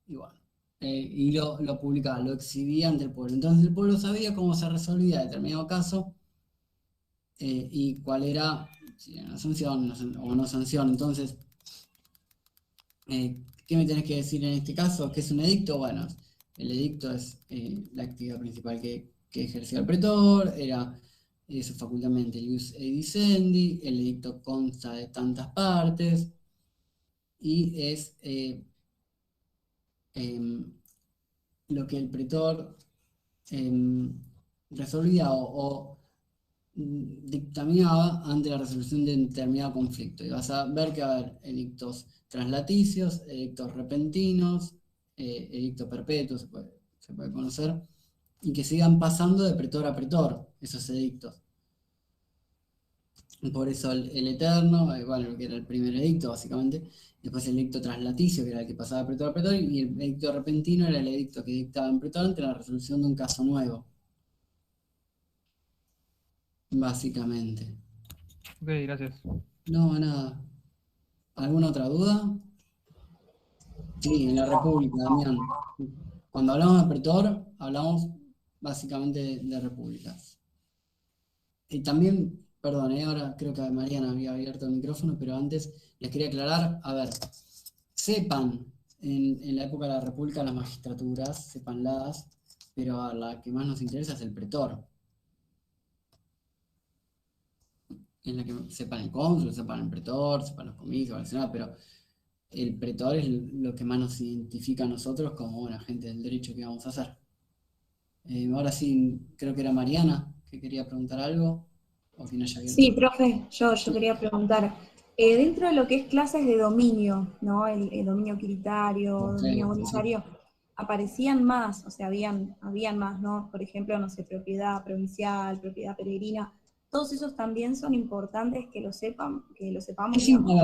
y bueno, y lo publicaba, lo exhibía ante el pueblo. Entonces el pueblo sabía cómo se resolvía determinado caso y cuál era, si era una sanción o no sanción. Entonces, ¿qué me tenés que decir en este caso? ¿Qué es un edicto? Bueno, el edicto es la actividad principal que ejercía el pretor, era eso facultamente el ius edicendi, el edicto consta de tantas partes y es lo que el pretor resolvía o dictaminaba ante la resolución de un determinado conflicto. Y vas a ver que va a haber edictos translaticios, edictos repentinos, edicto perpetuo, se puede conocer, y que sigan pasando de pretor a pretor esos edictos. Por eso el eterno, bueno, lo que era el primer edicto, básicamente, después el edicto translaticio, que era el que pasaba de pretor a pretor, y el edicto repentino era el edicto que dictaba en pretor ante la resolución de un caso nuevo. Básicamente. Ok, gracias. No, nada. ¿Alguna otra duda? Sí, en la República, Damián. Cuando hablamos de pretor, hablamos básicamente de repúblicas. Y también, perdón, ahora creo que Mariana había abierto el micrófono, pero antes les quería aclarar, a ver, sepan en la época de la República las magistraturas, sepanlas, pero a la que más nos interesa es el pretor. En la que sepan el cónsul, sepan el pretor, sepan los comicios, el senado, pero el pretor es lo que más nos identifica a nosotros como un agente del derecho que vamos a hacer. Ahora sí, creo que era Mariana que quería preguntar algo. ¿O que no haya abierto? Sí, profe, yo quería preguntar, dentro de lo que es clases de dominio, ¿no? El dominio quiritario, dominio bonitario, aparecían más, o sea, habían más, ¿no? Por ejemplo, no sé, propiedad provincial, propiedad peregrina, todos esos también son importantes que lo sepamos. A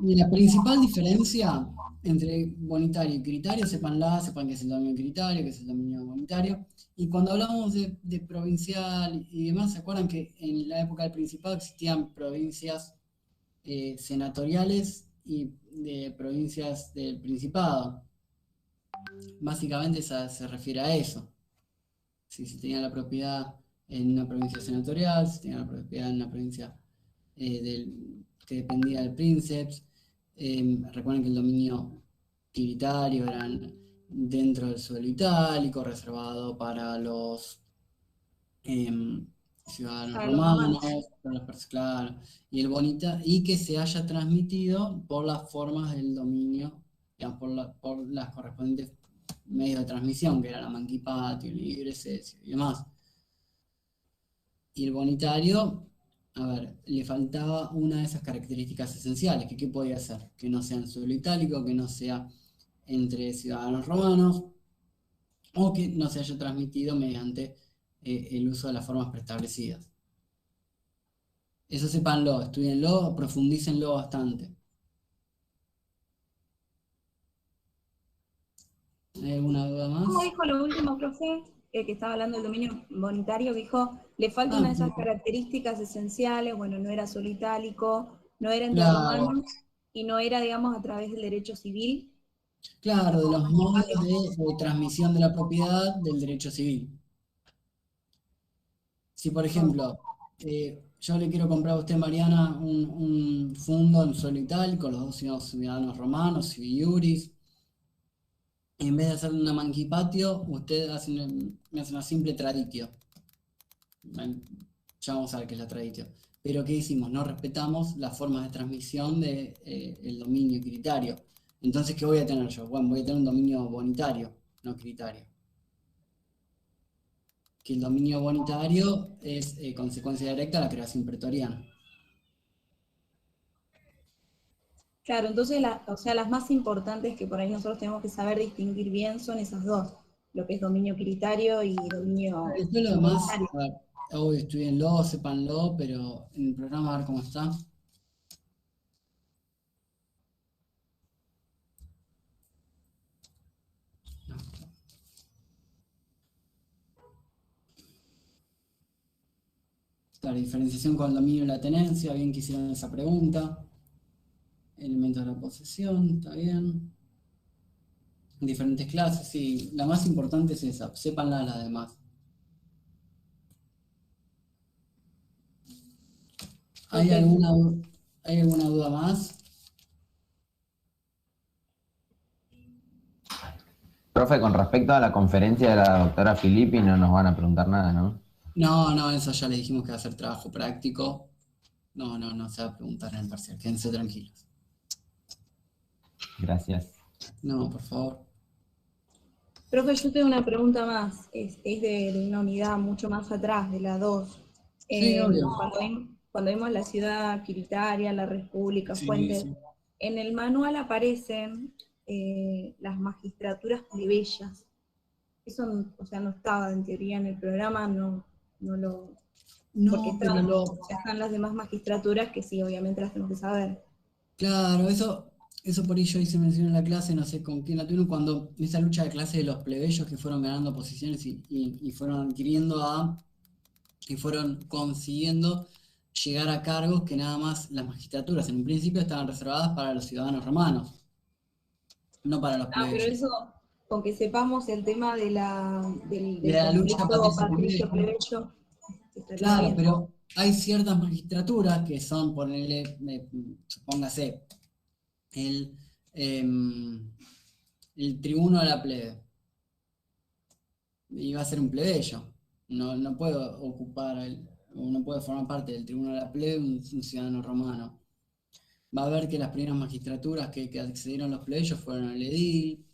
ver, la principal diferencia entre bonitario y critario, sepan que es el dominio critario, que es el dominio bonitario. Y cuando hablamos de provincial y demás, ¿se acuerdan que en la época del Principado existían provincias senatoriales y de provincias del Principado? Básicamente se refiere a eso. Si se tenía la propiedad en una provincia senatorial, si tenía la propiedad en una provincia que dependía del princeps. Recuerden que el dominio tributario era dentro del suelo itálico, reservado para los ciudadanos romanos, para los claro, y que se haya transmitido por las formas del dominio, digamos, por las correspondientes medios de transmisión, que era la manquipatio, el libre cesio y demás. Y el bonitario, a ver, le faltaba una de esas características esenciales, que ¿qué podía ser? Que no sea en suelo itálico, que no sea entre ciudadanos romanos, o que no se haya transmitido mediante el uso de las formas preestablecidas. Eso sépanlo, estudienlo, profundícenlo bastante. ¿Hay alguna duda más? ¿Cómo dijo lo último, profe? Que estaba hablando del dominio bonitario, que dijo, le falta una de esas características esenciales, bueno, no era solo itálico, no era entre romanos, y no era, digamos, a través del derecho civil. Claro, de los modos de transmisión de la propiedad del derecho civil. Si, por ejemplo, yo le quiero comprar a usted, Mariana, un fundo en suelo itálico, los dos ciudadanos romanos, civi iuris, y en vez de hacer una manquipatio, usted me hace una simple traditio. Ya vamos a ver qué es la traditio. Pero ¿qué hicimos? No respetamos las formas de transmisión del dominio critario. Entonces, ¿qué voy a tener yo? Bueno, voy a tener un dominio bonitario, no critario. Que el dominio bonitario es consecuencia directa de la creación pretoriana. Claro, entonces, las más importantes que por ahí nosotros tenemos que saber distinguir bien son esas dos, lo que es dominio critario y dominio Después lo demás, obvio, estudienlo, sépanlo, pero en el programa a ver cómo está. La diferenciación con el dominio y la tenencia, bien que hicieron esa pregunta. Elementos de la posesión, está bien. Diferentes clases, sí. La más importante es esa, sépanla las demás. ¿Hay alguna duda más? Profe, con respecto a la conferencia de la doctora Filippi, no nos van a preguntar nada, ¿no? No, eso ya les dijimos que va a ser trabajo práctico. No se va a preguntar en el parcial, quédense tranquilos. Gracias. No, por favor. Profe, yo tengo una pregunta más, es de una unidad mucho más atrás, de la 2. Sí, obvio. Cuando vimos la ciudad Quiritaria, la República, Sí, Fuentes, sí. en el manual aparecen las magistraturas plebeyas. Eso, o sea, no estaba en teoría en el programa, no lo... porque No, pero están las demás magistraturas que sí, obviamente las tenemos que saber. claro, eso por ahí yo hice mención en la clase, no sé con quién la tuvieron, cuando esa lucha de clase de los plebeyos que fueron ganando posiciones y fueron adquiriendo y fueron consiguiendo llegar a cargos que nada más las magistraturas en un principio estaban reservadas para los ciudadanos romanos, no para los Pero plebeyos. eso, con que sepamos el tema del De la lucha conflicto patricio-plebeyo. patricio-plebeyo, estaría Claro, bien. pero hay ciertas magistraturas que son, ponerle, supóngase, el, el tribuno de la plebe. Y va a ser un plebeyo. No puede ocupar, o no puede formar parte del tribuno de la plebe un ciudadano romano. Va a ver que las primeras magistraturas que accedieron los plebeyos fueron el edil.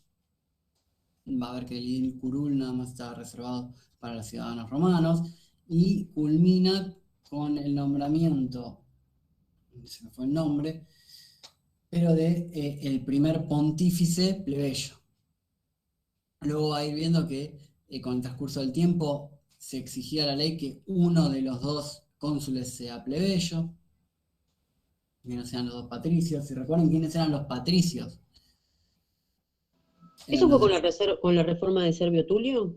Va a ver que el edil curul nada más estaba reservado para los ciudadanos romanos. Y culmina con el nombramiento, se me fue el nombre, pero de el primer pontífice plebeyo. Luego va a ir viendo que con el transcurso del tiempo se exigía la ley que uno de los dos cónsules sea plebeyo, que no sean los dos patricios. ¿Y recuerden quiénes eran los patricios? ¿Eso fue con la reforma de Servio Tulio?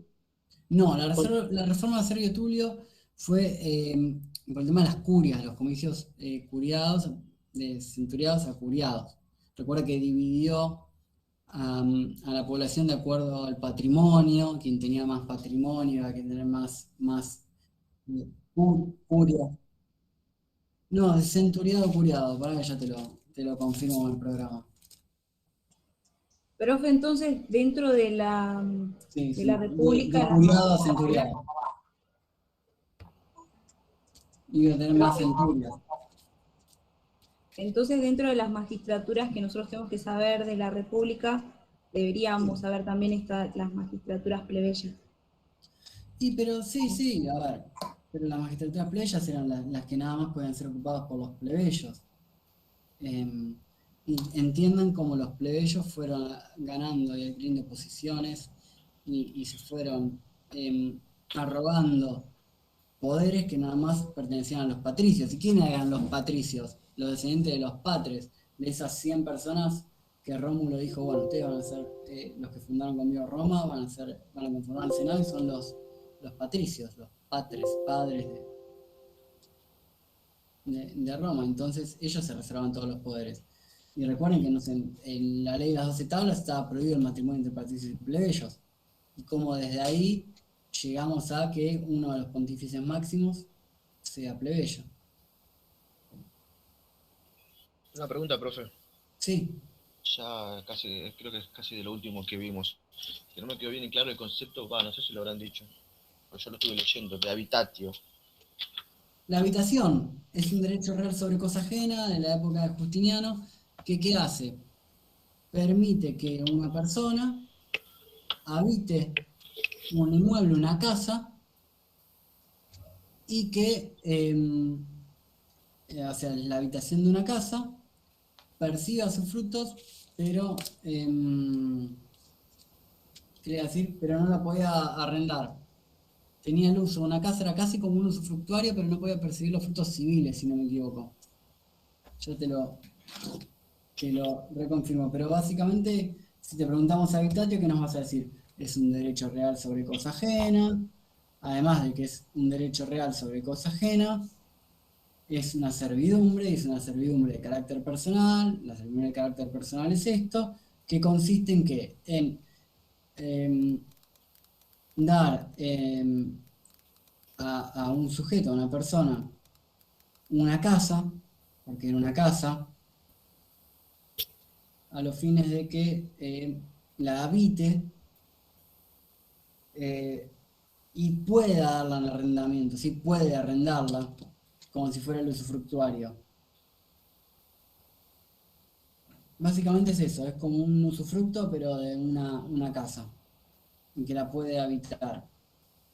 No, la reforma de Servio Tulio fue por el tema de las curias, los comicios curiados, de centuriados a curiados. Recuerda que dividió a la población de acuerdo al patrimonio, quien tenía más patrimonio iba a tener más curia. No, de centuriado a curiado, para que ya te lo confirmo en el programa. Profe, entonces, dentro de la República... De curiado a centuriado. Iba a tener más centurias. Entonces, dentro de las magistraturas que nosotros tenemos que saber de la República, deberíamos saber también las magistraturas plebeyas. Pero sí, a ver, pero las magistraturas plebeyas eran las que nada más podían ser ocupadas por los plebeyos. Y entiendan cómo los plebeyos fueron ganando y adquiriendo posiciones y se fueron arrogando poderes que nada más pertenecían a los patricios. ¿Y quiénes eran los patricios? Los descendientes de los patres, de esas 100 personas que Rómulo dijo, bueno, ustedes van a ser los que fundaron conmigo Roma, van a conformar el Senado y son los patricios, los patres, padres de Roma. Entonces ellos se reservaban todos los poderes. Y recuerden que en la ley de las 12 tablas estaba prohibido el matrimonio entre patricios y plebeyos. Y como desde ahí llegamos a que uno de los pontífices máximos sea plebeyo. Una pregunta, profe. Sí. Ya creo que es casi de lo último que vimos. Que no me quedó bien claro el concepto, no sé si lo habrán dicho, pero yo lo estuve leyendo, de habitatio. La habitación es un derecho real sobre cosa ajena de la época de Justiniano, que ¿qué hace? Permite que una persona habite un inmueble, una casa, y que, o sea, la habitación de una casa perciba sus frutos, pero, quería decir, pero no la podía arrendar. Tenía el uso de una casa, era casi como un usufructuario, pero no podía percibir los frutos civiles, si no me equivoco. Yo te lo reconfirmo, pero básicamente, si te preguntamos habitatio, ¿qué nos vas a decir? Es un derecho real sobre cosa ajena, además de que es un derecho real sobre cosa ajena, es una servidumbre, y es una servidumbre de carácter personal. La servidumbre de carácter personal es esto, que consiste en qué? En dar a un sujeto, a una persona, una casa, porque era una casa, a los fines de que la habite y pueda darla en arrendamiento, sí puede arrendarla como si fuera el usufructuario. Básicamente es eso, es como un usufructo pero de una casa. y que la puede habitar.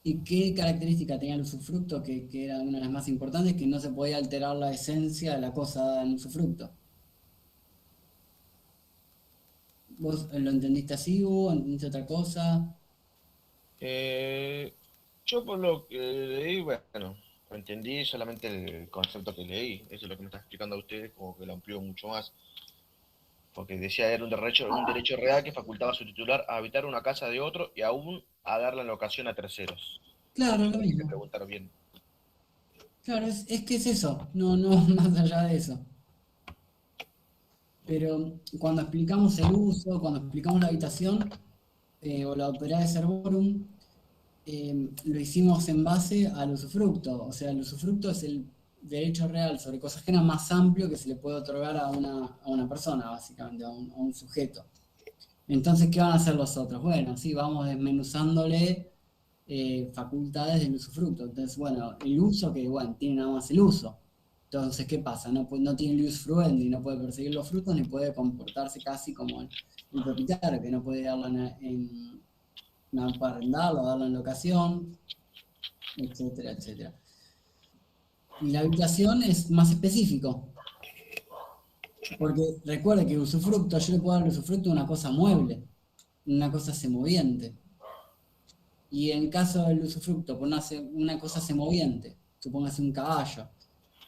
¿Y qué característica tenía el usufructo? Que era una de las más importantes, que no se podía alterar la esencia de la cosa dada en usufructo. ¿Vos lo entendiste así, Hugo? ¿Entendiste otra cosa? Yo por lo que leí, bueno, entendí solamente el concepto que leí. Eso es lo que me está explicando a ustedes, como que lo amplió mucho más. Porque decía era un derecho real que facultaba a su titular a habitar una casa de otro y aún a darla en locación a terceros. Claro, Eso lo hay que mismo. preguntar bien. Claro, es que es eso, no más allá de eso. Pero cuando explicamos el uso, cuando explicamos la habitación o la operada de servorum, lo hicimos en base al usufructo. O sea, el usufructo es el derecho real sobre cosas ajenas más amplio que se le puede otorgar a una persona, básicamente, a un sujeto. Entonces, ¿qué van a hacer los otros? Bueno, sí, vamos desmenuzándole facultades del usufructo. Entonces, bueno, el uso, que bueno, tiene nada más el uso. Entonces, ¿qué pasa? No tiene el ius fruendi, no puede perseguir los frutos, ni puede comportarse casi como el propietario, que no puede darla no para arrendarlo, darla en locación, etcétera, etcétera. Y la habitación es más específico. Porque recuerde que el usufructo, yo le puedo dar el usufructo a una cosa mueble, una cosa semoviente. Y en caso del usufructo, por una cosa semoviente, supóngase un caballo,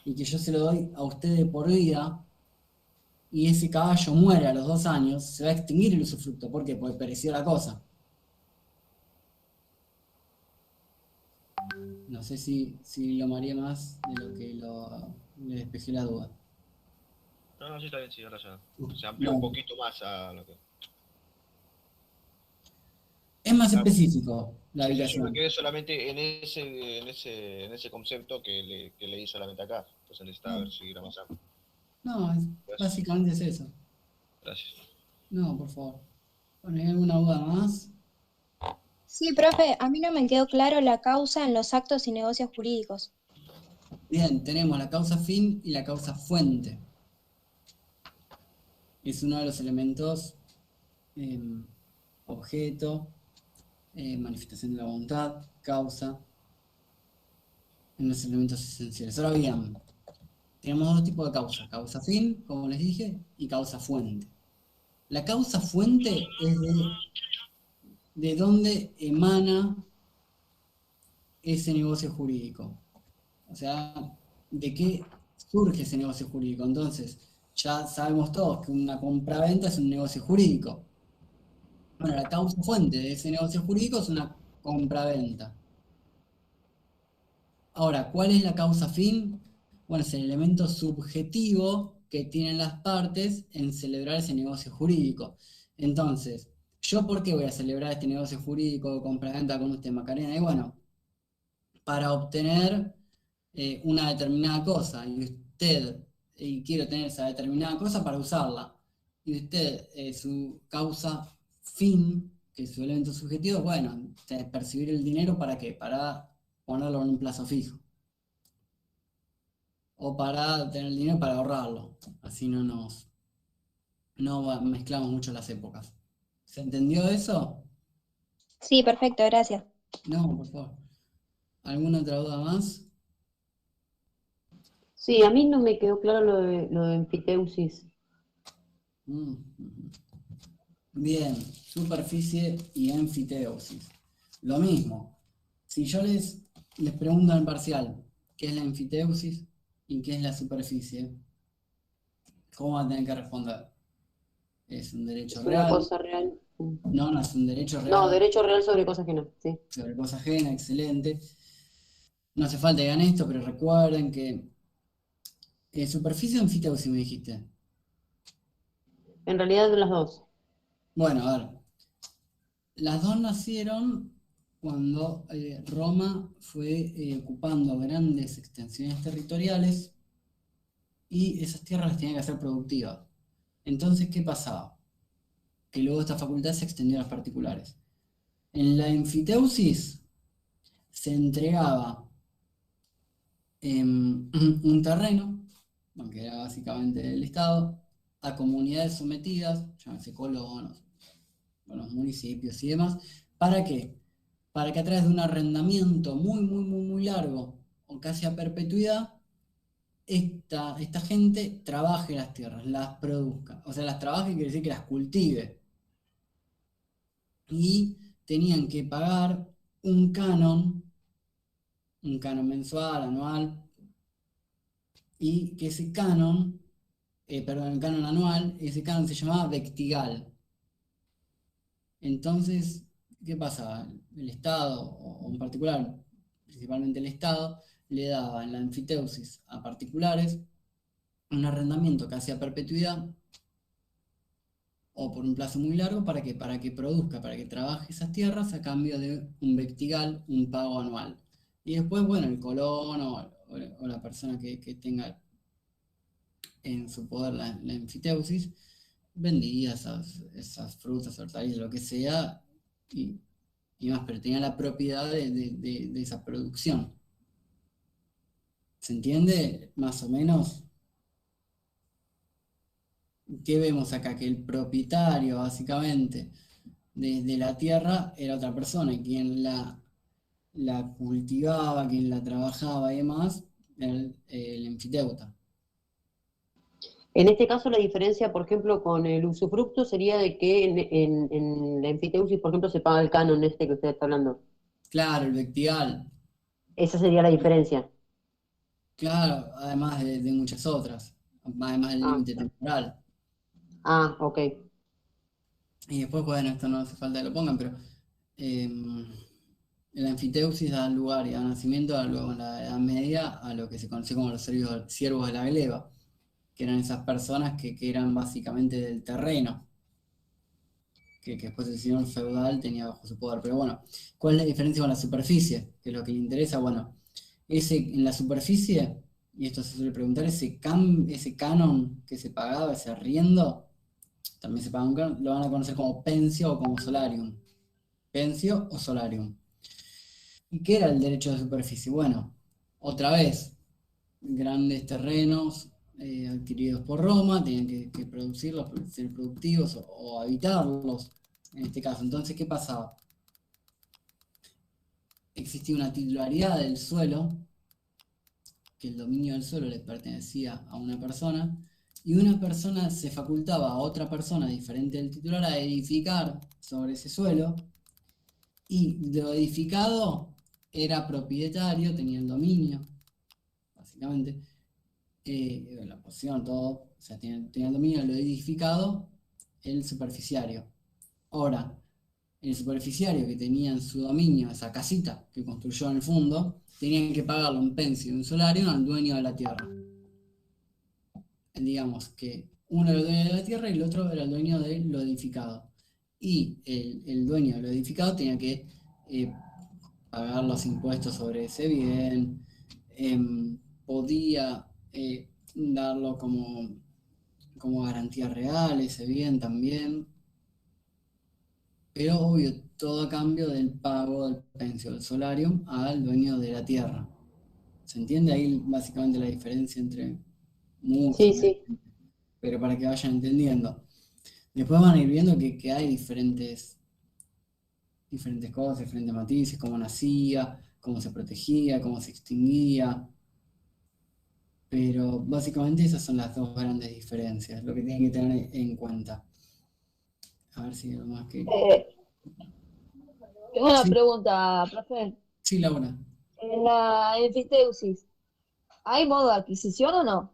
y que yo se lo doy a usted de por vida, y ese caballo muere a los 2 años, se va a extinguir el usufructo. ¿Por qué? Porque pereció la cosa. No sé si lo mareé más de lo que le despejé la duda. No, sí está bien, sí, ahora ya. Se amplió un poquito más a lo que... Es más específico la Yo habitación. me quedé solamente en ese concepto que leí solamente acá. Entonces necesitaba ver si era más amplio. No, básicamente es eso. Gracias. No, por favor. Bueno, ¿hay alguna duda más? Sí, profe, a mí no me quedó claro la causa en los actos y negocios jurídicos. Bien, tenemos la causa fin y la causa fuente. Es uno de los elementos objeto, manifestación de la voluntad, causa, en los elementos esenciales. Ahora bien, tenemos 2 tipos de causa. Causa fin, como les dije, y causa fuente. La causa fuente es de dónde emana ese negocio jurídico. O sea, de qué surge ese negocio jurídico. Entonces, ya sabemos todos que una compraventa es un negocio jurídico. Bueno, la causa fuente de ese negocio jurídico es una compraventa. Ahora, ¿cuál es la causa fin? Bueno, es el elemento subjetivo que tienen las partes en celebrar ese negocio jurídico. Entonces, ¿yo por qué voy a celebrar este negocio jurídico de compraventa con usted, Macarena? Y bueno, para obtener una determinada cosa, y quiero tener esa determinada cosa para usarla. Y usted, su causa fin, que es su elemento subjetivo, bueno, percibir el dinero ¿para qué? Para ponerlo en un plazo fijo. O para tener el dinero para ahorrarlo. Así no mezclamos mucho las épocas. ¿Se entendió eso? Sí, perfecto, gracias. No, por favor. ¿Alguna otra duda más? Sí, a mí no me quedó claro lo de enfiteusis. Bien, superficie y enfiteusis. Lo mismo. Si yo les pregunto en el parcial qué es la enfiteusis y qué es la superficie, ¿cómo van a tener que responder? ¿Es un derecho Es real? una cosa real. No es un derecho real. No, derecho real sobre cosa ajena, sí. Sobre cosa ajena, excelente. No hace falta que hagan esto, pero recuerden que superficie o enfiteusis me dijiste. En realidad de las dos. Bueno, a ver. Las dos nacieron cuando Roma fue ocupando grandes extensiones territoriales y esas tierras las tenía que hacer productivas. Entonces, ¿qué pasaba? Que luego esta facultad se extendió a las particulares. En la enfiteusis se entregaba un terreno, que era básicamente del Estado, a comunidades sometidas, llámese colonos, los municipios y demás, ¿Para qué? Para que a través de un arrendamiento muy largo o casi a perpetuidad, esta gente trabaje las tierras, las produzca. O sea, las trabaje quiere decir que las cultive. Y tenían que pagar un canon mensual, anual, y que ese canon, el canon anual, ese canon se llamaba vectigal. Entonces, ¿qué pasaba? El Estado, o en particular, principalmente el Estado, le daba en la enfiteusis a particulares un arrendamiento casi a perpetuidad o por un plazo muy largo, ¿para qué? Para que produzca, para que trabaje esas tierras a cambio de un vectigal, un pago anual. Y después, bueno, el colono o la persona que tenga en su poder la enfiteusis, vendía esas frutas, hortalizas, lo que sea, y más, pero tenía la propiedad de esa producción. ¿Se entiende? Más o menos. ¿Qué vemos acá? Que el propietario, básicamente, de la tierra era otra persona, y quien la cultivaba, quien la trabajaba y demás, era el enfiteuta. En este caso, la diferencia, por ejemplo, con el usufructo sería de que en la enfiteusis, por ejemplo, se paga el canon este que usted está hablando. Claro, el vectigal. Esa sería la diferencia. Claro, además de muchas otras, además del límite temporal. Ah, ok. Y después, bueno, esto no hace falta que lo pongan, pero la enfiteusis da lugar y da nacimiento luego en la Edad Media a lo que se conoce como los siervos de la gleba, que eran esas personas que eran básicamente del terreno, que después el señor feudal tenía bajo su poder. Pero bueno, ¿cuál es la diferencia con la superficie? Que es lo que le interesa. Bueno, en la superficie, y esto se suele preguntar, ese canon que se pagaba, ese arriendo, también se paga un canon, lo van a conocer como pensio o como solarium. Pensio o solarium. ¿Y qué era el derecho de superficie? Bueno, otra vez, grandes terrenos adquiridos por Roma, tenían que producirlos, ser productivos o habitarlos, en este caso. Entonces, ¿qué pasaba? Existía una titularidad del suelo, que el dominio del suelo le pertenecía a una persona, y una persona se facultaba a otra persona diferente del titular a edificar sobre ese suelo, y lo edificado era propietario, tenía el dominio, básicamente, la posesión, todo, o sea, tenía el dominio de lo edificado, el superficiario. Ahora, el superficiario que tenía en su dominio esa casita que construyó en el fondo, tenían que pagarle un pensio y un solarium al dueño de la tierra. Digamos que uno era el dueño de la tierra y el otro era el dueño de lo edificado. Y el dueño de lo edificado tenía que pagar los impuestos sobre ese bien, podía darlo como garantía real ese bien también, pero obvio, todo a cambio del pago del pensio del solarium al dueño de la tierra. ¿Se entiende ahí básicamente la diferencia entre muchos? Sí. Pero para que vayan entendiendo. Después van a ir viendo que hay diferentes cosas, diferentes matices, cómo nacía, cómo se protegía, cómo se extinguía. Pero básicamente esas son las dos grandes diferencias, lo que tienen que tener en cuenta. A ver si hay algo más que... Tengo una Sí. pregunta, profe. Sí, Laura. En la enfiteusis, ¿hay modo de adquisición o no?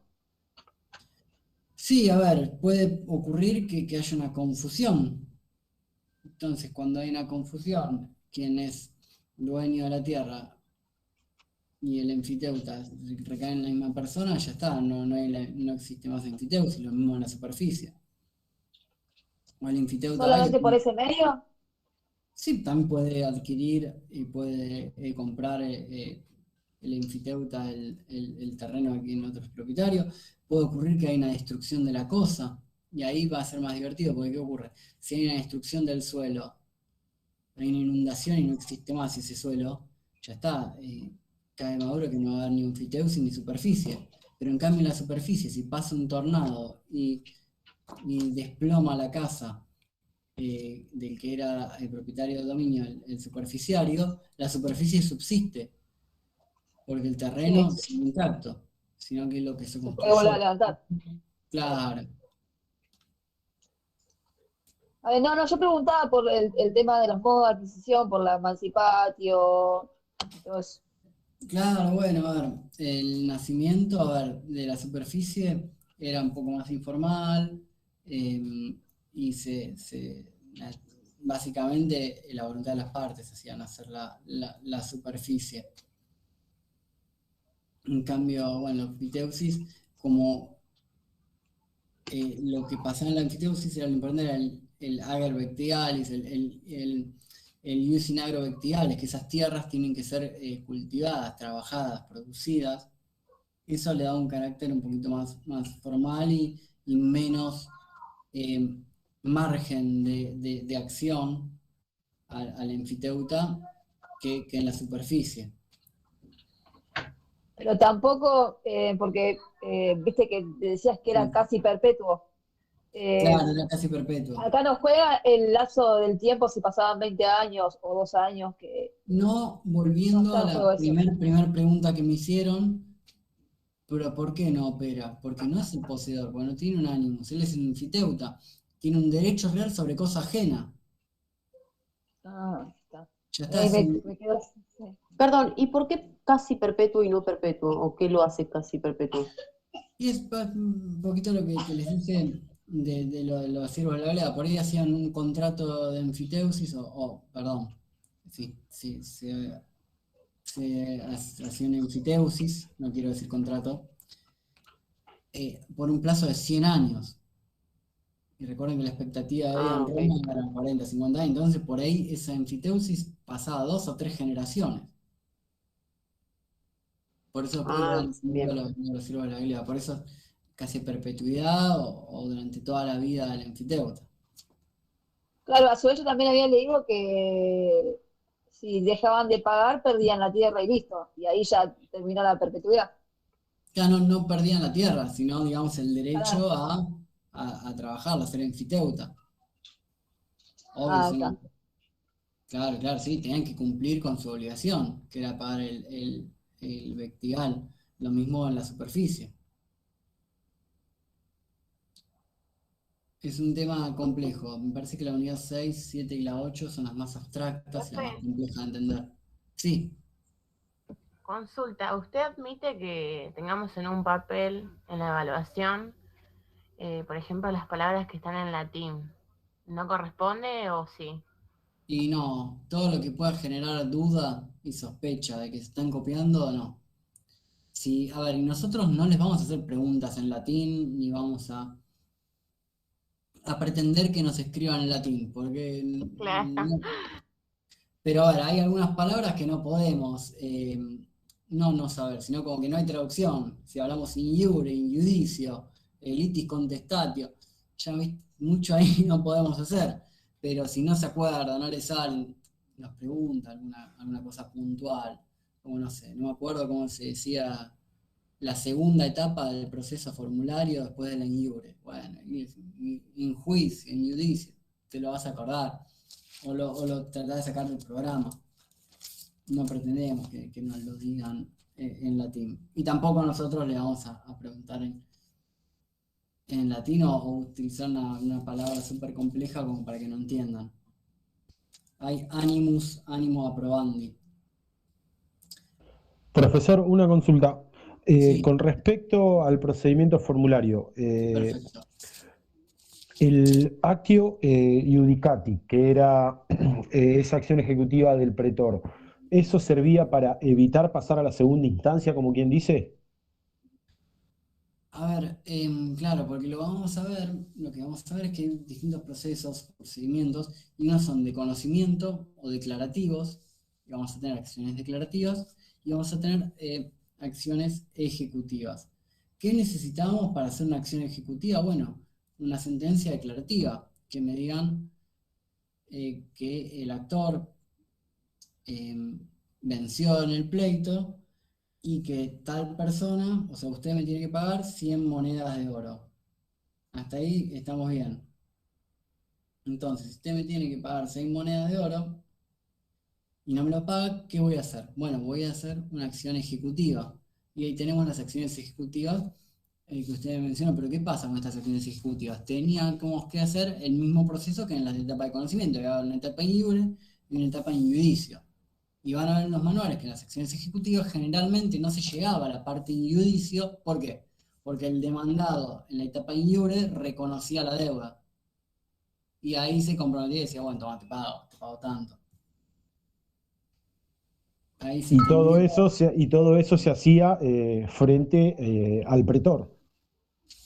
Sí, a ver, puede ocurrir que haya una confusión. Entonces, cuando hay una confusión, quien es dueño de la tierra y el enfiteuta recae en la misma persona, ya está, no existe más enfiteusis, lo mismo en la superficie. O el enfiteuta ¿Solamente por ese medio? Sí, también puede adquirir y puede comprar el enfiteuta el terreno aquí en otros propietarios. Puede ocurrir que hay una destrucción de la cosa, y ahí va a ser más divertido, porque ¿qué ocurre? Si hay una destrucción del suelo, hay una inundación y no existe más ese suelo, ya está, cae maduro que no va a haber ni enfiteusis ni superficie. Pero en cambio en la superficie, si pasa un tornado y desploma la casa del que era el propietario del dominio, el superficiario, la superficie subsiste, porque el terreno Sí, sigue intacto, sino que es lo que se se puede volver a construyó. levantar. Claro. A ver, no, yo preguntaba por el tema de los modos de adquisición, por la emancipatio, todo eso. Claro, bueno, a ver, el nacimiento, a ver, de la superficie era un poco más informal, y básicamente la voluntad de las partes hacían hacer la superficie. En cambio, bueno, la enfiteusis, como lo que pasaba en la enfiteusis era lo importante, era el ager vectialis, el using agro vectialis, que esas tierras tienen que ser cultivadas, trabajadas, producidas. Eso le da un carácter un poquito más formal y menos margen de acción al enfiteuta que en la superficie. Pero tampoco, porque viste que decías que era casi perpetuo. Claro, era casi perpetua. Acá no juega el lazo del tiempo si pasaban 20 años o 2 años, que No, no volviendo está a en juego la eso. primer pregunta que me hicieron, pero ¿por qué no opera? Porque no es el poseedor, porque no tiene un ánimos, él es el enfiteuta, tiene un derecho real sobre cosa ajena. Ah, está. Ya está, Me quedó, sí. Perdón, ¿y por qué casi perpetuo y no perpetuo? ¿O qué lo hace casi perpetuo? Y es un poquito lo que les dije de los siervos de la gleba. Por ahí hacían un contrato de enfiteusis, perdón, sí, se hacía una enfiteusis, no quiero decir contrato, por un plazo de 100 años. Y recuerden que la expectativa de vida en Ok. Roma era 40, 50 años, entonces por ahí esa enfiteusis pasaba 2 o 3 generaciones. Por eso después le dan Bien. los siervos de la gleba, por eso casi perpetuidad o durante toda la vida del enfiteuta. Claro, a su vez yo también había leído que si dejaban de pagar, perdían la tierra y listo. Y ahí ya terminó la perpetuidad. Ya no perdían la tierra, sino, digamos, el Claro. derecho a trabajar, a ser enfiteuta. Obvio, Ah, está. claro, sí, tenían que cumplir con su obligación, que era pagar el vectigal. Lo mismo en la superficie. Es un tema complejo. Me parece que la unidad 6, 7 y la 8 son las más abstractas y las más Profe, complejas de entender. Sí. consulta, ¿usted admite que tengamos en un papel en la evaluación, por ejemplo, las palabras que están en latín? ¿No corresponde o sí? Y no, todo lo que pueda generar duda y sospecha de que se están copiando, no. Sí, a ver, y nosotros no les vamos a hacer preguntas en latín, ni vamos a pretender que nos escriban en latín, porque Claro. pero a ver, hay algunas palabras que no podemos no saber, sino como que no hay traducción. Si hablamos in iure, in judicio, litis contestatio, ya mucho ahí no podemos hacer. Pero si no se acuerda, no le salen, nos pregunta alguna cosa puntual, como no sé, no me acuerdo cómo se decía la segunda etapa del proceso formulario después de la in iure. Bueno, in juicio, in judicio, te lo vas a acordar. O lo tratás de sacar del programa. No pretendemos que nos lo digan en latín. Y tampoco nosotros le vamos a preguntar en latín o utilizar una palabra súper compleja como para que no entiendan. Hay animus, ánimo aprobandi. Profesor, una consulta. Sí, Con respecto al procedimiento formulario, perfecto. el actio iudicati, que era esa acción ejecutiva del pretor, ¿eso servía para evitar pasar a la segunda instancia, como quien dice? A ver, claro, porque lo que vamos a ver es que hay distintos procesos, procedimientos, y unos son de conocimiento o declarativos, y vamos a tener acciones declarativas, y vamos a tener acciones ejecutivas. ¿Qué necesitamos para hacer una acción ejecutiva? Bueno, una sentencia declarativa, que me digan que el actor venció en el pleito, y que tal persona, o sea, usted me tiene que pagar 100 monedas de oro. Hasta ahí estamos bien. Entonces, si usted me tiene que pagar 6 monedas de oro y no me lo paga, ¿qué voy a hacer? Bueno, voy a hacer una acción ejecutiva. Y ahí tenemos las acciones ejecutivas que usted mencionó, pero ¿qué pasa con estas acciones ejecutivas? Teníamos que hacer el mismo proceso que en las etapas de conocimiento, que había una etapa in iure y una etapa in iudicio. Y van a ver en los manuales que en las acciones ejecutivas generalmente no se llegaba a la parte in iudicio. ¿Por qué? Porque el demandado en la etapa in iure reconocía la deuda. Y ahí se comprometía y decía, bueno, toma, te pago tanto. Ahí se Y todo entendía. todo eso se hacía frente al pretor.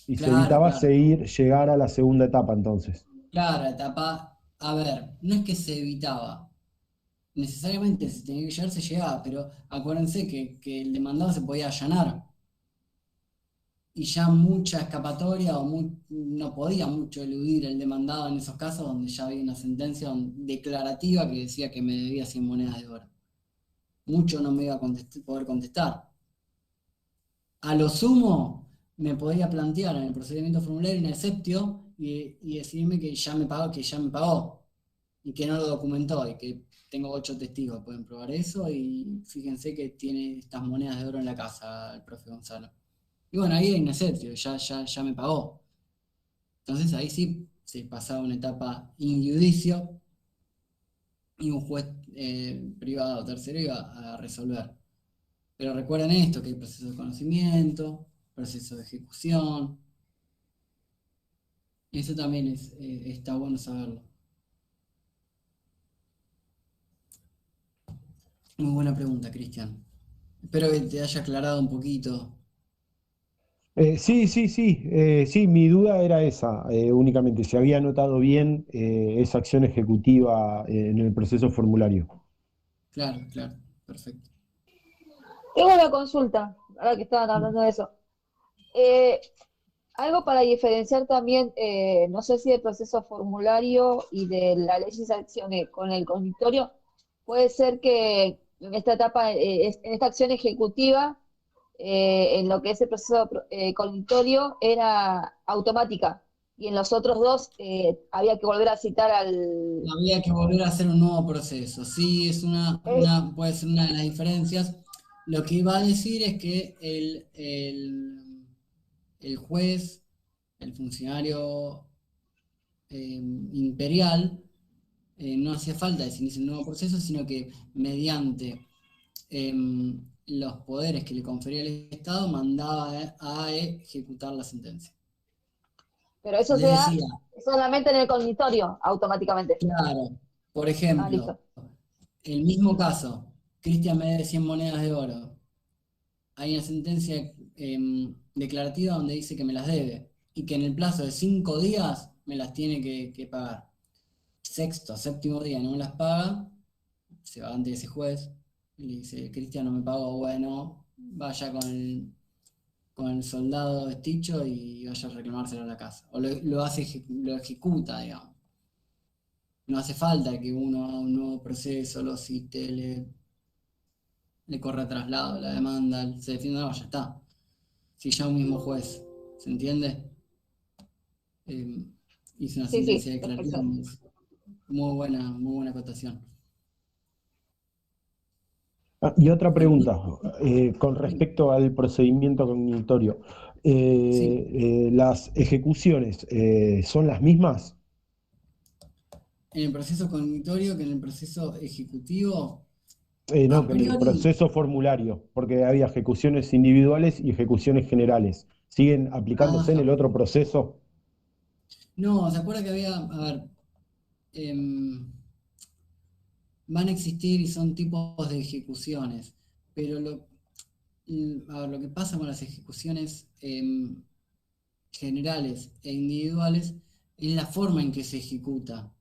Y se Claro, evitaba claro. llegar a la segunda etapa entonces. Claro, etapa, a ver, no es que se evitaba, necesariamente si tenía que llegar, se llegaba, pero acuérdense que el demandado se podía allanar y ya mucha escapatoria no podía mucho eludir el demandado en esos casos donde ya había una sentencia declarativa que decía que me debía 100 monedas de oro. Mucho no me iba a poder contestar. A lo sumo, me podía plantear en el procedimiento formulario in exceptio y decirme que ya me pagó y que no lo documentó y que tengo 8 testigos que pueden probar eso y fíjense que tiene estas monedas de oro en la casa el profe Gonzalo. Y bueno, ahí in exceptio, ya me pagó. Entonces ahí sí se pasaba una etapa in iudicio y un juez privado tercero iba a resolver. Pero recuerden esto, que hay proceso de conocimiento, proceso de ejecución. Eso también está bueno saberlo. Muy buena pregunta, Cristian. Espero que te haya aclarado un poquito. Sí, mi duda era esa, únicamente, si había anotado bien esa acción ejecutiva en el proceso formulario. Claro, perfecto. Tengo una consulta, ahora que estaban hablando de eso. Algo para diferenciar también, no sé si del proceso formulario y de la ley de sanciones con el convictorio, puede ser que en esta etapa, en esta acción ejecutiva, en lo que es el proceso convictorio, era automática y en los otros dos había que volver a citar al... Había que volver a hacer un nuevo proceso. Sí, puede ser una de las diferencias. Lo que iba a decir es que el juez, el funcionario imperial, no hacía falta definirse un nuevo proceso, sino que mediante los poderes que le confería el Estado, mandaba a ejecutar la sentencia. Pero eso se Les da decía, solamente en el cognitorio, automáticamente. claro, por Ah, ejemplo, listo. el mismo caso, Cristian me debe 100 monedas de oro. Hay una sentencia declarativa donde dice que me las debe y que en el plazo de 5 días me las tiene que pagar. Sexto, séptimo día no me las paga, se va ante ese juez y le dice, Cristian no me pagó, bueno, vaya con el soldado vesticho y vaya a reclamárselo a la casa. O lo ejecuta, digamos. No hace falta que uno haga un nuevo proceso, lo cite, le corra traslado, la demanda, se defiende, no, ya está. Si ya un mismo juez, ¿se entiende? Hizo una Sí, sentencia perfecto. declarativa, muy buena acotación. Y otra pregunta, con respecto al procedimiento cognitorio. ¿Las ejecuciones son las mismas? En el proceso cognitorio que en el proceso ejecutivo, No, a que en el priori, proceso formulario, porque había ejecuciones individuales y ejecuciones generales. ¿Siguen aplicándose en el otro proceso? no, ¿se acuerda que había, a ver, van a existir y son tipos de ejecuciones, pero a ver, lo que pasa con las ejecuciones generales e individuales es la forma en que se ejecuta.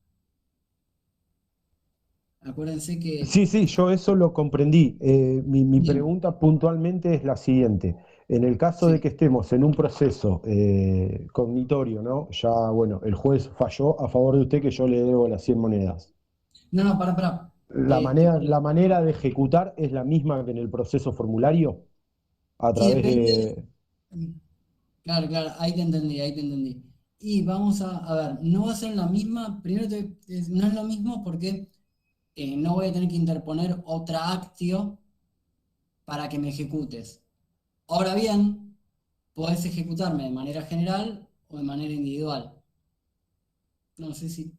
Acuérdense que... Sí, yo eso lo comprendí. Mi pregunta puntualmente es la siguiente. En el caso de que estemos en un proceso cognitorio, ¿no? Ya, bueno, el juez falló a favor de usted que yo le debo las 100 monedas. No, para. La manera de ejecutar es la misma que en el proceso formulario, a Y través depende... de... Claro, ahí te entendí. Y vamos a ver, no va a ser la misma, primero no es lo mismo porque no voy a tener que interponer otra actio para que me ejecutes. Ahora bien, podés ejecutarme de manera general o de manera individual. No sé si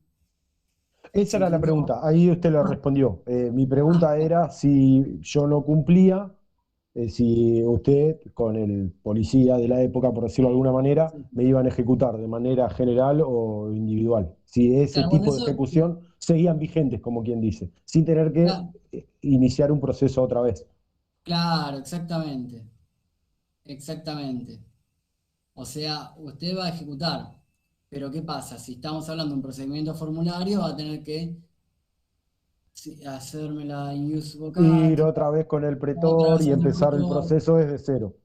Esa era la entendió. pregunta, ahí usted lo respondió. Mi pregunta era si yo no cumplía, si usted, con el policía de la época, por decirlo de alguna manera, me iban a ejecutar de manera general o individual. Si ese Claro, bueno, tipo de eso, ejecución seguían vigentes, como quien dice, sin tener que claro, iniciar un proceso otra vez. claro, exactamente, exactamente. O sea, usted va a ejecutar, pero ¿qué pasa? Si estamos hablando de un procedimiento formulario, va a tener que hacerme la ius Ir vocati, otra vez con el otra pretor vez y ante el empezar el pretor. proceso desde cero.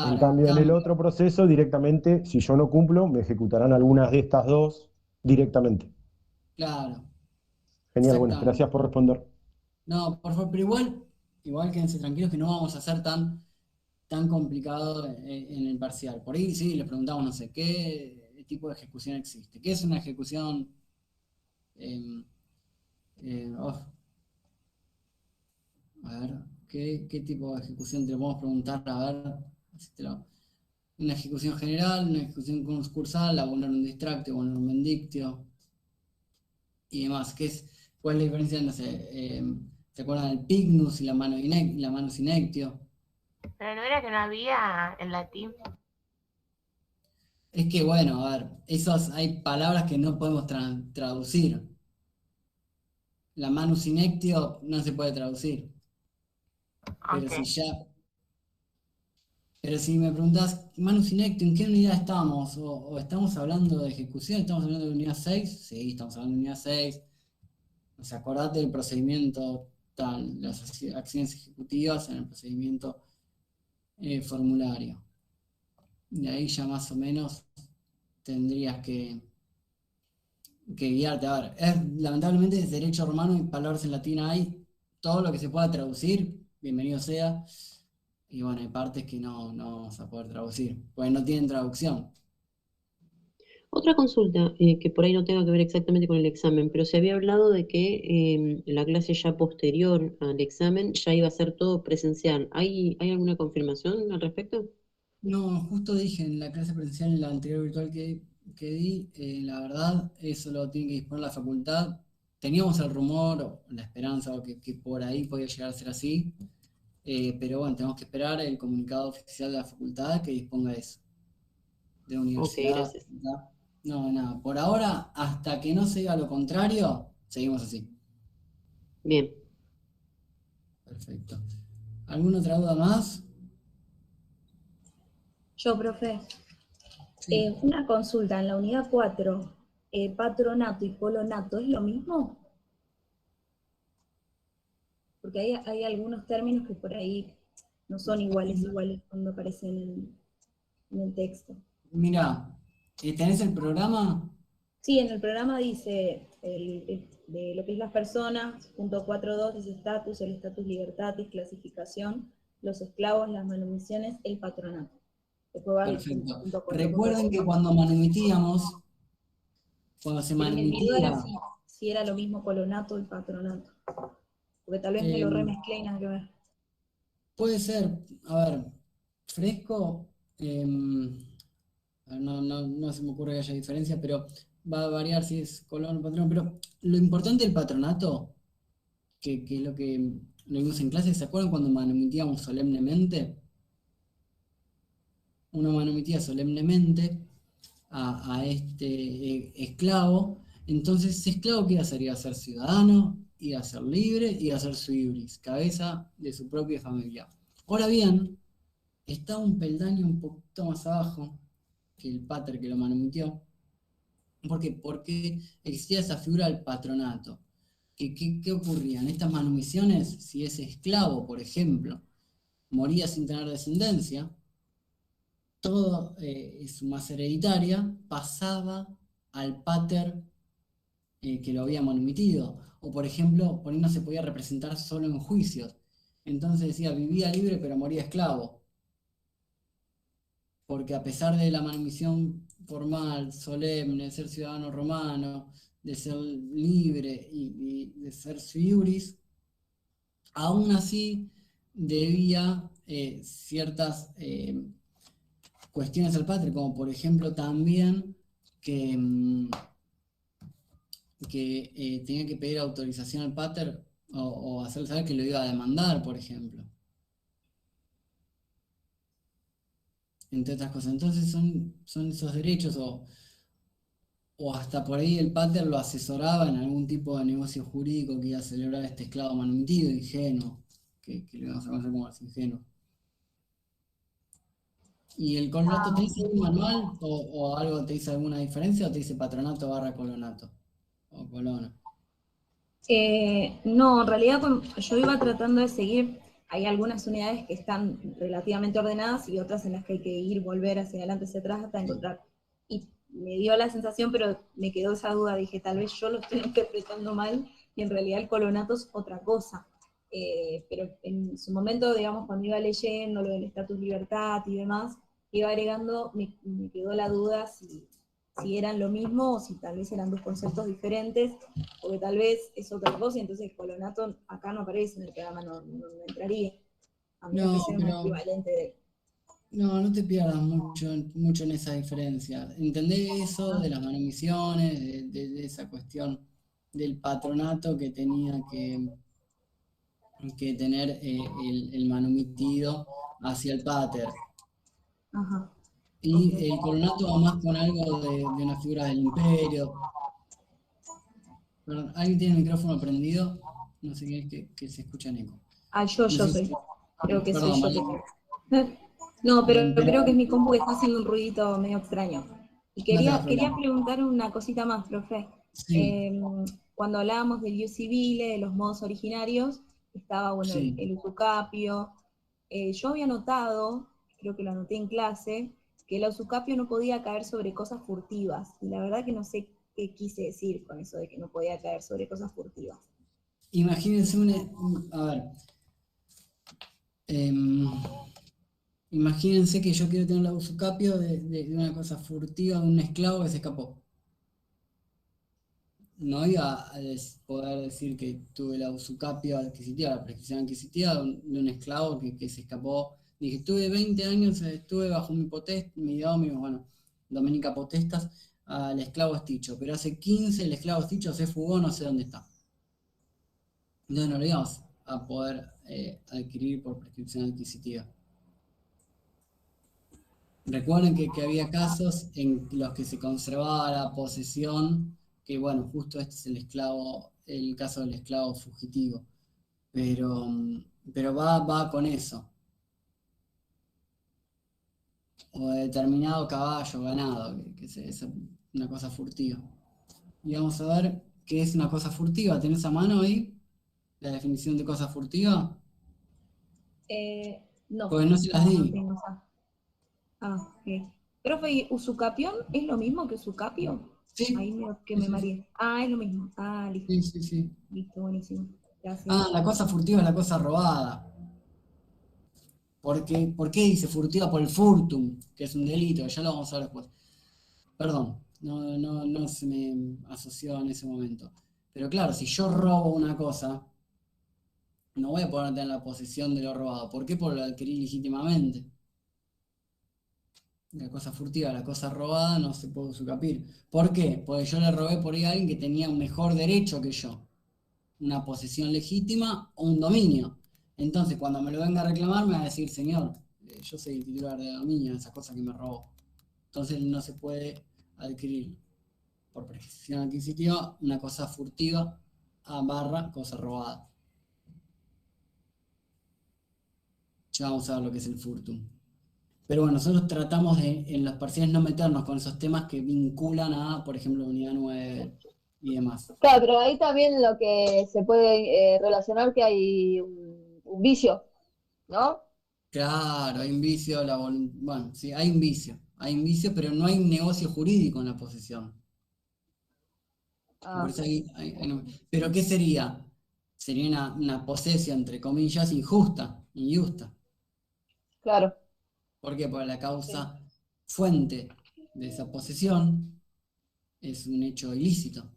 En Claro, en cambio, en el cambio, otro proceso, directamente, si yo no cumplo, me ejecutarán algunas de estas dos directamente. claro, Genial, bueno, exactamente. gracias por responder. No, por favor, pero igual quédense tranquilos que no vamos a hacer tan complicado en el parcial. Por ahí sí, le preguntamos, no sé, ¿qué tipo de ejecución existe? ¿Qué es una ejecución? em, oh, a ver, ¿qué tipo de ejecución te lo podemos preguntar? A ver, si una ejecución general, una ejecución concursal, abonar un distractio, abonar un bendictio y demás. ¿Cuál es la diferencia? No sé, ¿se acuerdan del pignus y la manus inectio? Pero no era que no había en latín. Es que bueno, a ver, hay palabras que no podemos traducir. La manus inectio no se puede traducir. Pero Ok. pero si me preguntás, manus inectio, ¿en qué unidad estamos? O estamos hablando de ejecución, ¿estamos hablando de unidad 6? Sí, estamos hablando de unidad 6. O sea, acordate del procedimiento tal, las acciones ejecutivas en el procedimiento formulario. De ahí ya más o menos tendrías que guiarte. A ver, lamentablemente es derecho romano y palabras en latín hay. Todo lo que se pueda traducir, bienvenido sea. Y bueno, hay partes que no vamos a poder traducir, pues no tienen traducción. Otra consulta, que por ahí no tenga que ver exactamente con el examen, pero se había hablado de que en la clase ya posterior al examen ya iba a ser todo presencial. ¿Hay alguna confirmación al respecto? No, justo dije en la clase presencial, en la anterior virtual que di, la verdad, eso lo tiene que disponer la facultad. Teníamos el rumor, o la esperanza, o que por ahí podía llegar a ser así, pero bueno, tenemos que esperar el comunicado oficial de la facultad que disponga eso. De Ok, universidad, gracias. facultad. No, nada. Por ahora, hasta que no se diga lo contrario, seguimos así. Bien. Perfecto. ¿Alguna otra duda más? Yo, profe, Sí. una consulta, en la unidad 4, patronato y polonato, ¿es lo mismo? Porque hay algunos términos que por ahí no son iguales cuando aparecen en el texto. Mira, ¿tenés el programa? Sí, en el programa dice de lo que es las personas, punto 4.2 dice estatus, el estatus libertatis, clasificación, los esclavos, las manumisiones, el patronato. Después va el Perfecto. punto 4. Recuerden que cuando manumitíamos, cuando se Pero me olvidó era manumitía, si era lo mismo colonato y patronato. Porque tal vez me lo remezclé y nada que ver. puede ser, a ver, fresco, no se me ocurre que haya diferencia, pero va a variar si es colón o patrón. Pero lo importante del patronato, que es lo que lo vimos en clase, ¿se acuerdan cuando manumitíamos solemnemente? Uno manumitía solemnemente a este esclavo. Entonces, ese esclavo, ¿qué iba a hacer? Iba a ser ciudadano, iba a ser libre, iba a ser su ibris, cabeza de su propia familia. Ahora bien, está un peldaño un poquito más abajo que el pater que lo manumitió. ¿Por qué? Porque existía esa figura del patronato. ¿Qué ocurría? En estas manumisiones, si ese esclavo, por ejemplo, moría sin tener descendencia, todo su masa hereditaria pasaba al pater que lo había manumitido. O por ejemplo, por ahí no se podía representar solo en juicios. Entonces decía, vivía libre pero moría esclavo. porque a pesar de la manumisión formal, solemne, de ser ciudadano romano, de ser libre y de ser iuris, aún así debía ciertas cuestiones al pater, como por ejemplo también que tenía que pedir autorización al pater o hacerle saber que lo iba a demandar, por ejemplo. Entre otras cosas. Entonces son esos derechos o hasta por ahí el pater lo asesoraba en algún tipo de negocio jurídico que iba a celebrar este esclavo manumitido, ingenuo, que le vamos a conocer como los ingenuos. ¿Y el colonato te dice un manual o algo te dice alguna diferencia o te dice patronato / colonato o colono? No, en realidad yo iba tratando de seguir, hay algunas unidades que están relativamente ordenadas y otras en las que hay que ir, volver hacia adelante, hacia atrás hasta encontrar. Y me dio la sensación, pero me quedó esa duda, dije, tal vez yo lo estoy interpretando mal y en realidad el colonato es otra cosa. Pero en su momento, digamos, cuando iba leyendo lo del estatus libertad y demás, iba agregando, me quedó la duda si eran lo mismo o si tal vez eran dos conceptos diferentes, porque tal vez es otra cosa, y entonces el colonato acá no aparece en el programa, no entraría, a menos No, que sea un pero equivalente de... no te pierdas mucho en esa diferencia. Entendés eso de las manumisiones, de esa cuestión del patronato que tenía que tener el manumitido hacia el pater. Ajá. Y el colonato va más con algo de una figura del imperio. Perdón, ¿alguien tiene el micrófono prendido? No sé qué es que se escucha en eco. Ah, yo No sé soy. si- Creo que Perdón, soy yo. Mariano. No, pero Pero creo que es mi compu que está haciendo un ruidito medio extraño. Y no te das quería problema. preguntar una cosita más, profe. Sí, Cuando hablábamos del ius civile, de los modos originarios, estaba, bueno, sí. el usucapio. Yo había notado, creo que lo anoté en clase, que el usucapio no podía caer sobre cosas furtivas. Y la verdad que no sé qué quise decir con eso de que no podía caer sobre cosas furtivas. Imagínense a ver. Imagínense que yo quiero tener la usucapio de una cosa furtiva de un esclavo que se escapó. No iba a poder decir que tuve la usucapio adquisitiva, la prescripción adquisitiva de un esclavo que se escapó. Dije, tuve 20 años, estuve bajo mi dominio, bueno, Dominica Potestas, al esclavo Esticho, pero hace 15 el esclavo Esticho se fugó, no sé dónde está. Entonces no lo íbamos a poder adquirir por prescripción adquisitiva. Recuerden que había casos en los que se conservaba la posesión, que bueno, justo este es el caso del esclavo fugitivo, pero va con eso. O de determinado caballo, ganado, que es una cosa furtiva. Y vamos a ver qué es una cosa furtiva. ¿Tenés a mano ahí la definición de cosa furtiva? No. Pues no se las di. No tengo esa. Ah, ok. Profe, ¿usucapión es lo mismo que usucapio? Sí. Ahí me mareé. Ah, es lo mismo. Ah, listo. Sí. Listo, buenísimo. Gracias. Ah, la cosa furtiva es la cosa robada. ¿Por qué dice furtiva? Por el furtum, que es un delito, ya lo vamos a ver después. Perdón, no se me asoció en ese momento. Pero claro, si yo robo una cosa, no voy a poder tener la posesión de lo robado. ¿Por qué? Porque lo adquirí legítimamente. La cosa furtiva, la cosa robada no se puede usucapir. ¿Por qué? Porque yo le robé por ahí a alguien que tenía un mejor derecho que yo. Una posesión legítima o un dominio. Entonces, cuando me lo venga a reclamar, me va a decir, señor, yo soy el titular de dominio, esa cosa que me robó. Entonces, no se puede adquirir por prescripción adquisitiva una cosa furtiva / cosa robada. Ya vamos a ver lo que es el furtum. Pero bueno, nosotros tratamos de, en los parciales, no meternos con esos temas que vinculan a, por ejemplo, unidad 9 y demás. Claro, pero ahí también lo que se puede relacionar que hay un vicio, ¿no? Claro, hay un vicio, bueno, sí, hay un vicio, pero no hay un negocio jurídico en la posesión. Por eso ¿pero qué sería? Sería una posesión, entre comillas, injusta. Claro. ¿Por qué? Porque la causa fuente de esa posesión es un hecho ilícito.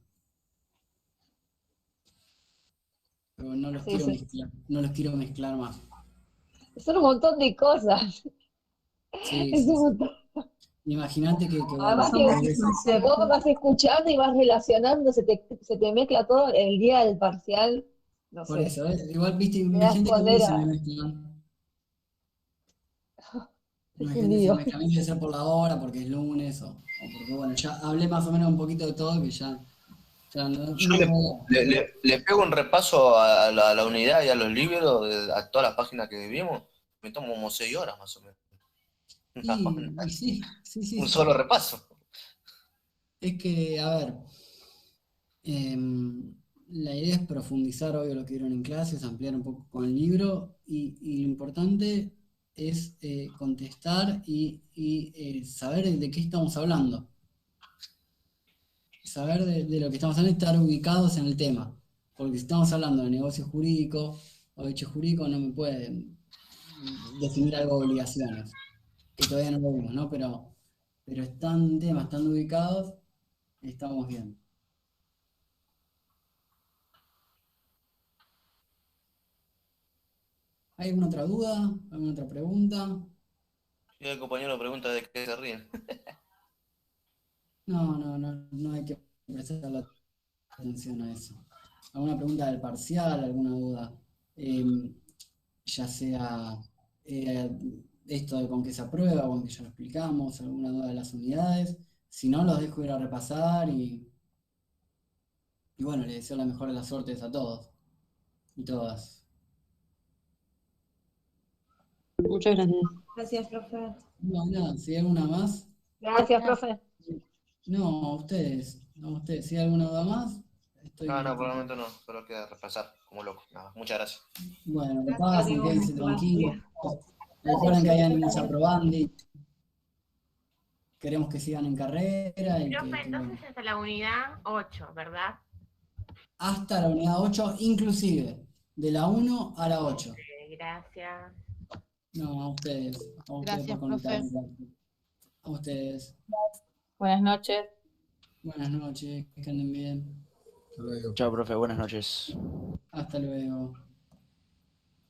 Pero no los Sí, quiero sí. mezclar, no los quiero mezclar más. Son un montón de cosas. Sí, Es sí, un sí. montón. Imagínate que Además bueno, que hay veces, vos vas escuchando y vas relacionando, se te mezcla todo el día del parcial, no por sé, eso, igual viste, te mi das gente que a mí poner se me a... mezclan. Es Mi un gente se lío. me mezcla, a mí debe ser por la hora, porque es lunes, o porque bueno, ya hablé más o menos un poquito de todo, que ya no, Yo no voy le pego un repaso a la unidad y a los libros, a todas las páginas que vimos. Me tomo como 6 horas más o menos. y sí, sí, sí, Un sí. solo repaso. Es que, a ver, la idea es profundizar, obvio, lo que vieron en clases, ampliar un poco con el libro, y lo importante es contestar y saber de qué estamos hablando. Saber de lo que estamos hablando y estar ubicados en el tema. Porque si estamos hablando de negocio jurídico o de hecho jurídico, no me pueden definir algo de obligaciones, que todavía no lo vimos, ¿no? Pero están temas, están ubicados, estamos bien. ¿Hay alguna otra duda? ¿Alguna otra pregunta? Y el compañero pregunta de qué se ríen. No hay que prestarle atención a eso. ¿Alguna pregunta del parcial? ¿Alguna duda? Ya sea eh, esto de con qué se aprueba, con que ya lo explicamos, alguna duda de las unidades. Si no, los dejo ir a repasar y bueno, les deseo la mejor de las suertes a todos y todas. Muchas gracias. Gracias, profe. No, nada, si hay alguna más. Gracias, profe. No, a ustedes, si hay alguna duda más, estoy. No, por el momento no, solo queda repasar como loco. Nada, muchas gracias. Bueno, Gracias, repasen, Diego. quédense Buenos tranquilos. días. Recuerden que hay Gracias. ánimos aprobando y queremos que sigan en carrera y Profe, que, bueno, entonces hasta la unidad 8, ¿verdad? hasta la unidad 8, inclusive, de la 1 a la 8. Gracias. No, a ustedes Gracias, por profe. conectarse. A ustedes. Buenas noches. Buenas noches, que anden bien. Chao, profe, buenas noches. Hasta luego.